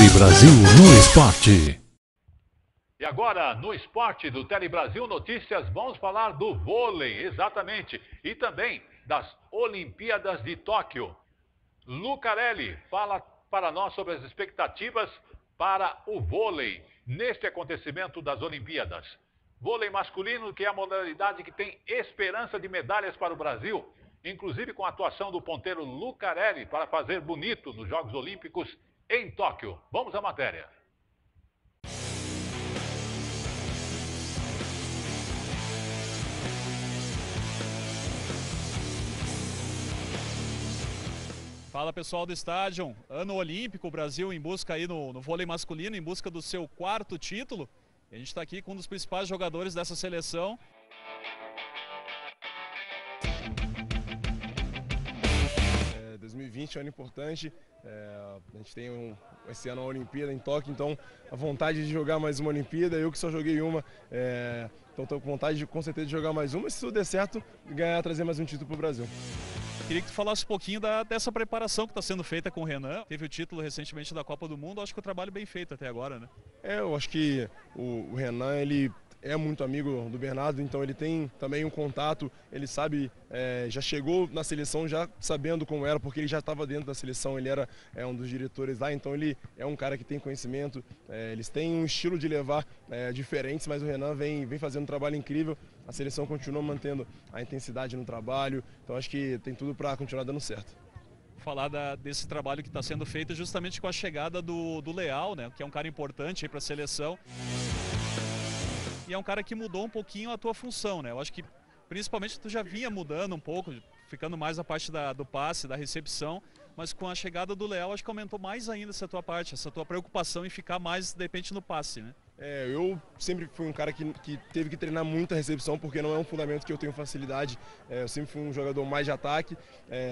Brasil no Esporte. E agora, no esporte do Tele Brasil Notícias, vamos falar do vôlei, exatamente, e também das Olimpíadas de Tóquio. Lucarelli fala para nós sobre as expectativas para o vôlei neste acontecimento das Olimpíadas. Vôlei masculino, que é a modalidade que tem esperança de medalhas para o Brasil, inclusive com a atuação do ponteiro Lucarelli para fazer bonito nos Jogos Olímpicos em Tóquio. Vamos à matéria. Fala pessoal do estádio, ano olímpico, o Brasil em busca aí no vôlei masculino, em busca do seu 4º título. E a gente está aqui com um dos principais jogadores dessa seleção. 2020 é um ano importante, a gente tem esse ano a Olimpíada em Tóquio, então a vontade de jogar mais uma Olimpíada, eu que só joguei uma, então estou com vontade com certeza de jogar mais uma, e se tudo der certo, ganhar, trazer mais um título para o Brasil. Queria que tu falasse um pouquinho dessa preparação que está sendo feita com o Renan. Teve o título recentemente da Copa do Mundo, acho que o trabalho bem feito até agora, né? Eu acho que o Renan, ele é muito amigo do Bernardo, então ele tem também um contato, ele sabe, já chegou na seleção já sabendo como era, porque ele já estava dentro da seleção, ele era um dos diretores lá, então ele é um cara que tem conhecimento, eles têm um estilo de levar diferentes, mas o Renan vem fazendo um trabalho incrível, a seleção continua mantendo a intensidade no trabalho, então acho que tem tudo para continuar dando certo. Falar desse trabalho que está sendo feito justamente com a chegada do Leal, né, que é um cara importante para a seleção. E é um cara que mudou um pouquinho a tua função, né? Eu acho que principalmente tu já vinha mudando um pouco, ficando mais a parte do passe, da recepção, mas com a chegada do Leal acho que aumentou mais ainda essa tua parte, essa tua preocupação em ficar mais, de repente, no passe, né? Eu sempre fui um cara que teve que treinar muita recepção, porque não é um fundamento que eu tenho facilidade, eu sempre fui um jogador mais de ataque,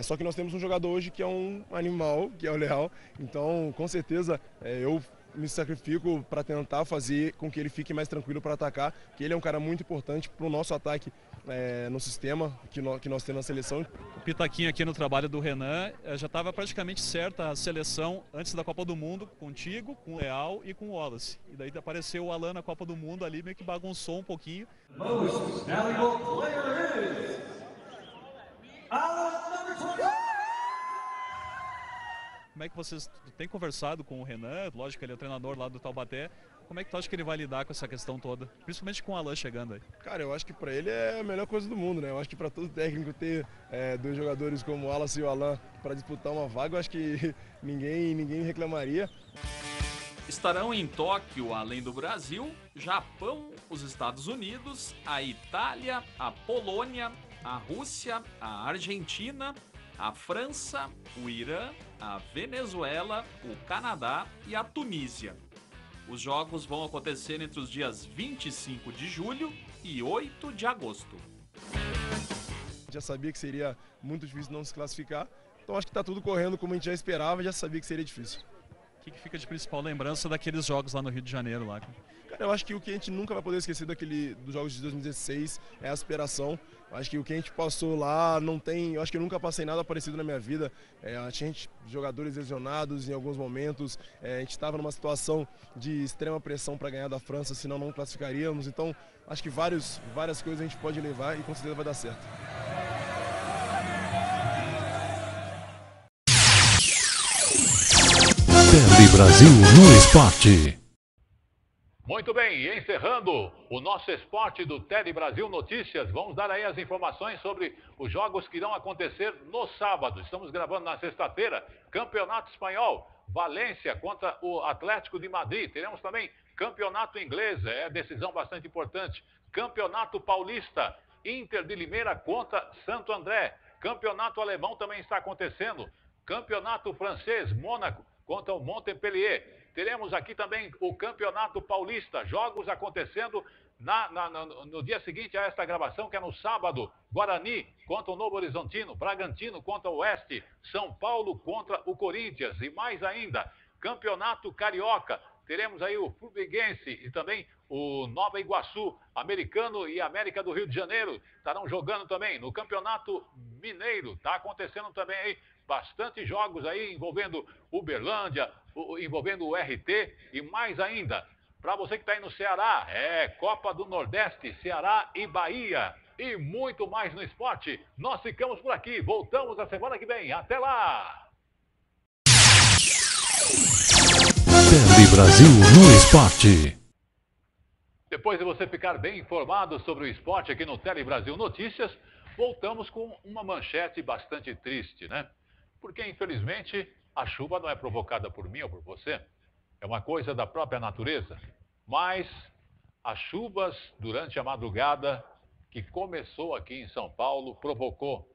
só que nós temos um jogador hoje que é um animal, que é o Leal, então com certeza eu me sacrifico para tentar fazer com que ele fique mais tranquilo para atacar, que ele é um cara muito importante para o nosso ataque no sistema que nós temos na seleção. O pitaquinho aqui no trabalho do Renan, já estava praticamente certa a seleção antes da Copa do Mundo, contigo, com o Leal e com o Wallace. E daí apareceu o Alan na Copa do Mundo ali, meio que bagunçou um pouquinho. Most valuable player is Alan, number 20. Como é que vocês têm conversado com o Renan? Lógico que ele é o treinador lá do Taubaté. Como é que tu acha que ele vai lidar com essa questão toda? Principalmente com o Alan chegando aí. Cara, eu acho que para ele é a melhor coisa do mundo, né? Eu acho que para todo técnico ter dois jogadores como o Wallace e o Alan para disputar uma vaga, eu acho que ninguém reclamaria. Estarão em Tóquio, além do Brasil, Japão, os Estados Unidos, a Itália, a Polônia, a Rússia, a Argentina, a França, o Irã, a Venezuela, o Canadá e a Tunísia. Os jogos vão acontecer entre os dias 25 de julho e 8 de agosto. Já sabia que seria muito difícil não se classificar, então acho que está tudo correndo como a gente já esperava, já sabia que seria difícil. O que fica de principal lembrança daqueles jogos lá no Rio de Janeiro? Lá? Cara, eu acho que o que a gente nunca vai poder esquecer dos jogos de 2016 é a superação. Eu acho que o que a gente passou lá não tem... Eu acho que eu nunca passei nada parecido na minha vida. Tinha jogadores lesionados em alguns momentos. A gente estava numa situação de extrema pressão para ganhar da França, senão não classificaríamos. Então, acho que várias coisas a gente pode levar e com certeza vai dar certo. Tele Brasil no Esporte. Muito bem, e encerrando o nosso esporte do Tele Brasil Notícias, vamos dar aí as informações sobre os jogos que irão acontecer no sábado. Estamos gravando na sexta-feira, Campeonato Espanhol, Valência contra o Atlético de Madrid. Teremos também Campeonato Inglês, decisão bastante importante. Campeonato Paulista, Inter de Limeira contra Santo André. Campeonato Alemão também está acontecendo. Campeonato Francês, Mônaco contra o Montpellier. Teremos aqui também o Campeonato Paulista, jogos acontecendo no dia seguinte a esta gravação, que é no sábado. Guarani contra o Novo Horizontino, Bragantino contra o Oeste, São Paulo contra o Corinthians e mais ainda, Campeonato Carioca. Teremos aí o Fluminense e também o Nova Iguaçu, Americano e América do Rio de Janeiro estarão jogando também. No Campeonato Mineiro, está acontecendo também aí bastante jogos aí envolvendo Uberlândia, envolvendo o RT e mais ainda. Para você que está aí no Ceará, Copa do Nordeste, Ceará e Bahia. E muito mais no esporte. Nós ficamos por aqui. Voltamos a semana que vem. Até lá! Tele Brasil no esporte. Depois de você ficar bem informado sobre o esporte aqui no Tele Brasil Notícias, voltamos com uma manchete bastante triste, né? Porque, infelizmente, a chuva não é provocada por mim ou por você. É uma coisa da própria natureza. Mas as chuvas durante a madrugada que começou aqui em São Paulo provocou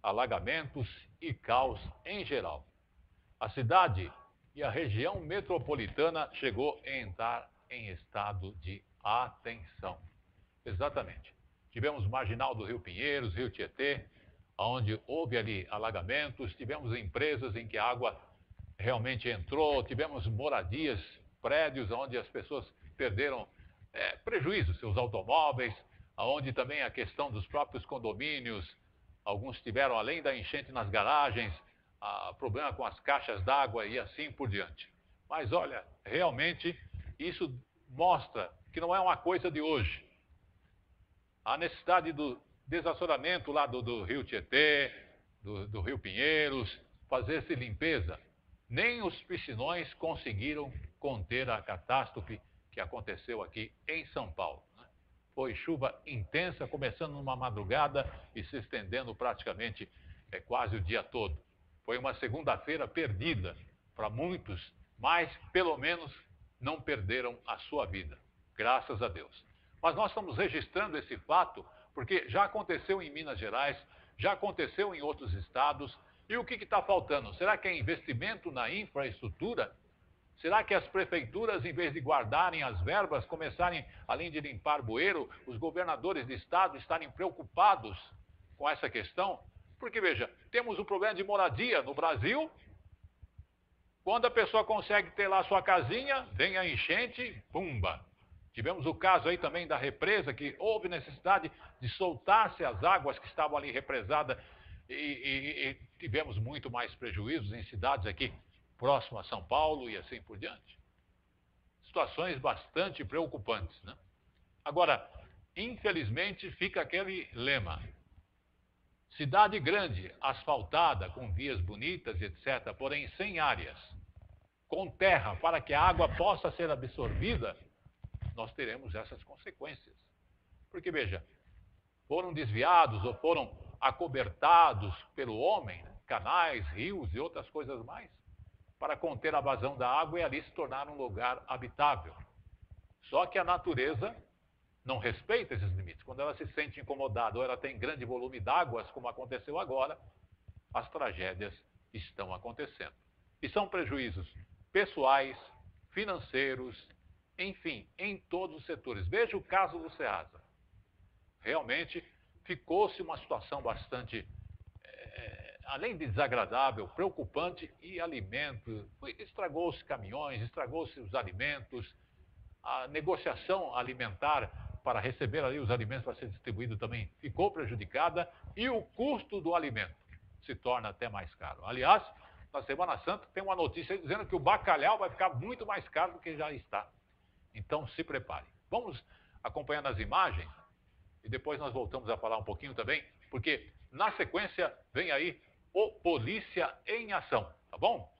alagamentos e caos em geral. A cidade e a região metropolitana chegou a entrar em estado de atenção. Exatamente. Tivemos marginal do Rio Pinheiros, Rio Tietê, onde houve ali alagamentos, tivemos empresas em que a água realmente entrou, tivemos moradias, prédios onde as pessoas perderam prejuízo, seus automóveis, onde também a questão dos próprios condomínios, alguns tiveram, além da enchente nas garagens, problema com as caixas d'água e assim por diante. Mas olha, realmente isso mostra que não é uma coisa de hoje. A necessidade do desassoramento lá do Rio Tietê, do Rio Pinheiros, fazer-se limpeza. Nem os piscinões conseguiram conter a catástrofe que aconteceu aqui em São Paulo. Foi chuva intensa, começando numa madrugada e se estendendo praticamente quase o dia todo. Foi uma segunda-feira perdida para muitos, mas pelo menos não perderam a sua vida, graças a Deus. Mas nós estamos registrando esse fato porque já aconteceu em Minas Gerais, já aconteceu em outros estados. E o que está faltando? Será que é investimento na infraestrutura? Será que as prefeituras, em vez de guardarem as verbas, começarem, além de limpar bueiro, os governadores de estado estarem preocupados com essa questão? Porque, veja, temos um problema de moradia no Brasil. Quando a pessoa consegue ter lá sua casinha, vem a enchente, pumba. Tivemos o caso aí também da represa, que houve necessidade de soltar-se as águas que estavam ali represadas e tivemos muito mais prejuízos em cidades aqui próximo a São Paulo e assim por diante. Situações bastante preocupantes, né? Agora, infelizmente, fica aquele lema. Cidade grande, asfaltada, com vias bonitas, etc., porém sem áreas, com terra para que a água possa ser absorvida, nós teremos essas consequências. Porque, veja, foram desviados ou foram acobertados pelo homem, canais, rios e outras coisas mais, para conter a vazão da água e ali se tornar um lugar habitável. Só que a natureza não respeita esses limites. Quando ela se sente incomodada ou ela tem grande volume d'águas, como aconteceu agora, as tragédias estão acontecendo. E são prejuízos pessoais, financeiros, enfim, em todos os setores. Veja o caso do Ceasa. Realmente ficou-se uma situação bastante além de desagradável, preocupante, e alimentos. Estragou-se caminhões, estragou-se os alimentos, a negociação alimentar para receber ali os alimentos para ser distribuído também ficou prejudicada e o custo do alimento se torna até mais caro. Aliás, na Semana Santa tem uma notícia aí dizendo que o bacalhau vai ficar muito mais caro do que já está. Então se prepare. Vamos acompanhando as imagens e depois nós voltamos a falar um pouquinho também, porque na sequência vem aí o Polícia em Ação, tá bom?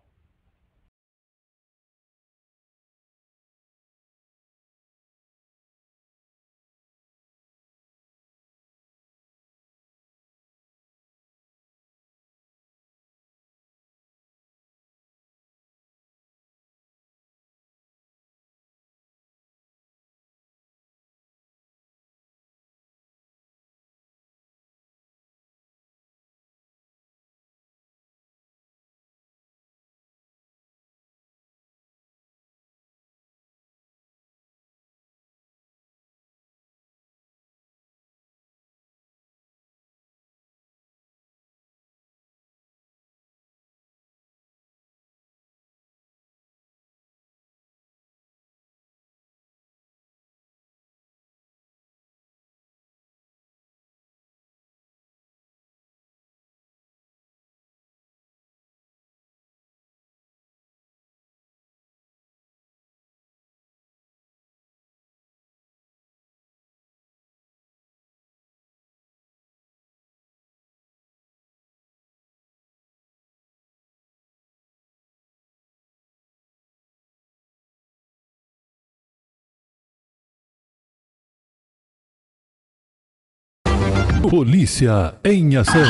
Polícia em ação.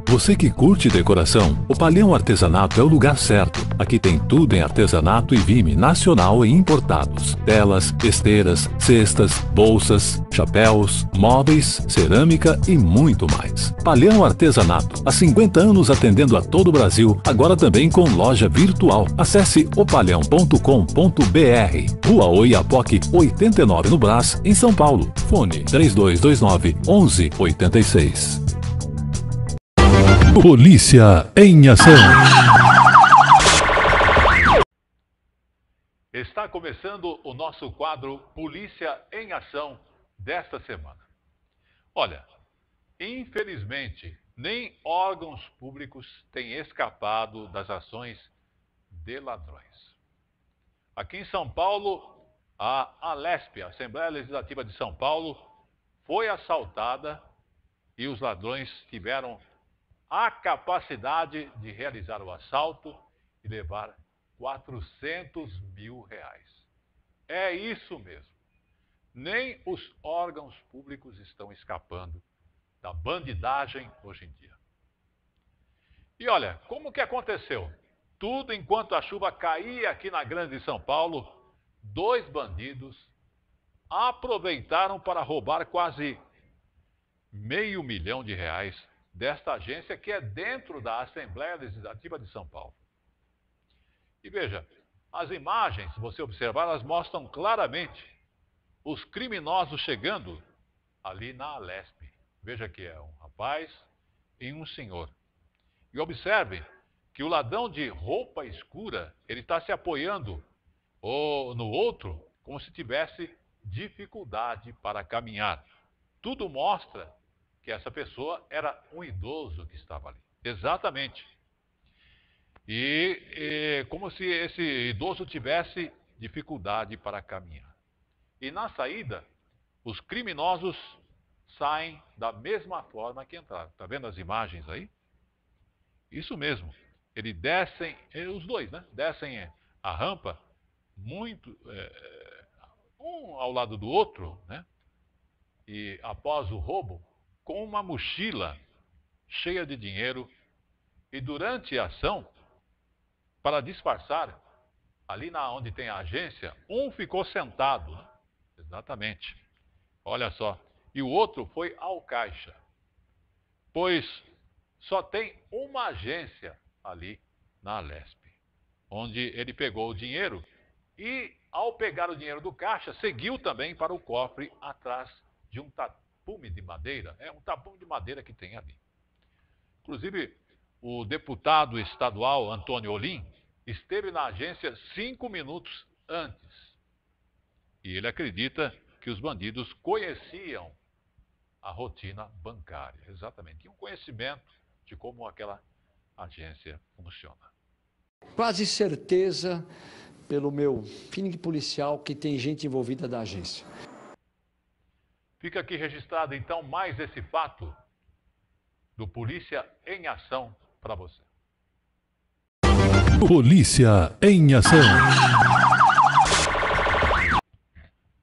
Você que curte decoração, o Palhão Artesanato é o lugar certo. Aqui tem tudo em artesanato e vime nacional e importados. Telas, esteiras, cestas, bolsas, chapéus, móveis, cerâmica e muito mais. Palhão Artesanato, há 50 anos atendendo a todo o Brasil, agora também com loja virtual. Acesse opalhão.com.br. Rua Oiapoque, 89 no Brás, em São Paulo. Fone 3229-1186. Polícia em ação. Está começando o nosso quadro Polícia em Ação desta semana. Olha, infelizmente, nem órgãos públicos têm escapado das ações de ladrões. Aqui em São Paulo, a Alesp, a Assembleia Legislativa de São Paulo, foi assaltada e os ladrões tiveram a capacidade de realizar o assalto e levar R$400 mil. É isso mesmo. Nem os órgãos públicos estão escapando da bandidagem hoje em dia. E olha, como que aconteceu? Tudo enquanto a chuva caía aqui na Grande São Paulo, 2 bandidos aproveitaram para roubar quase R$500 mil desta agência que é dentro da Assembleia Legislativa de São Paulo. E veja, as imagens, se você observar, elas mostram claramente os criminosos chegando ali na Alesp. Veja que é um rapaz e um senhor. E observe que o ladrão de roupa escura, ele está se apoiando no outro como se tivesse dificuldade para caminhar. Tudo mostra que essa pessoa era um idoso que estava ali. Exatamente. E como se esse idoso tivesse dificuldade para caminhar. E na saída, os criminosos saem da mesma forma que entraram. Está vendo as imagens aí? Isso mesmo. Eles descem, os dois, né? Descem a rampa, muito, um ao lado do outro, né? E após o roubo, com uma mochila cheia de dinheiro, e durante a ação, para disfarçar, ali onde tem a agência, um ficou sentado, né? Exatamente, olha só, e o outro foi ao caixa, pois só tem uma agência ali na Alesp, onde ele pegou o dinheiro e, ao pegar o dinheiro do caixa, seguiu também para o cofre atrás de um tapume de madeira, um tapume de madeira que tem ali. Inclusive, o deputado estadual Antônio Olim esteve na agência 5 minutos antes. E ele acredita que os bandidos conheciam a rotina bancária. Exatamente. Tinham conhecimento de como aquela agência funciona. Quase certeza, pelo meu feeling policial, que tem gente envolvida da agência. Fica aqui registrado, então, mais esse fato do Polícia em Ação para você. Polícia em Ação.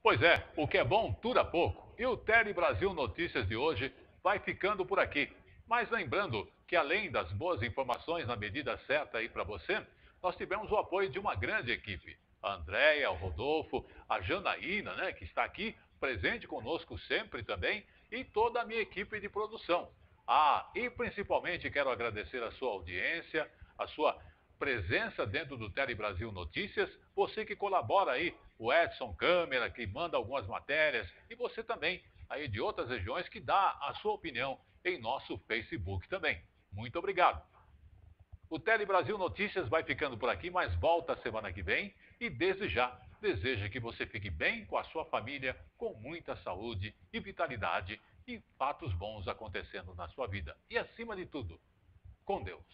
Pois é, o que é bom dura pouco. E o Tele Brasil Notícias de hoje vai ficando por aqui. Mas lembrando que, além das boas informações na medida certa aí para você, nós tivemos o apoio de uma grande equipe. A Andréia, o Rodolfo, a Janaína, né, que está aqui presente conosco sempre também, e toda a minha equipe de produção. E principalmente quero agradecer a sua audiência, a sua presença dentro do Tele Brasil Notícias, você que colabora aí, o Edson Câmara, que manda algumas matérias, e você também aí de outras regiões que dá a sua opinião em nosso Facebook também. Muito obrigado. O Tele Brasil Notícias vai ficando por aqui, mas volta semana que vem, e desde já desejo que você fique bem com a sua família, com muita saúde e vitalidade e fatos bons acontecendo na sua vida. E acima de tudo, com Deus.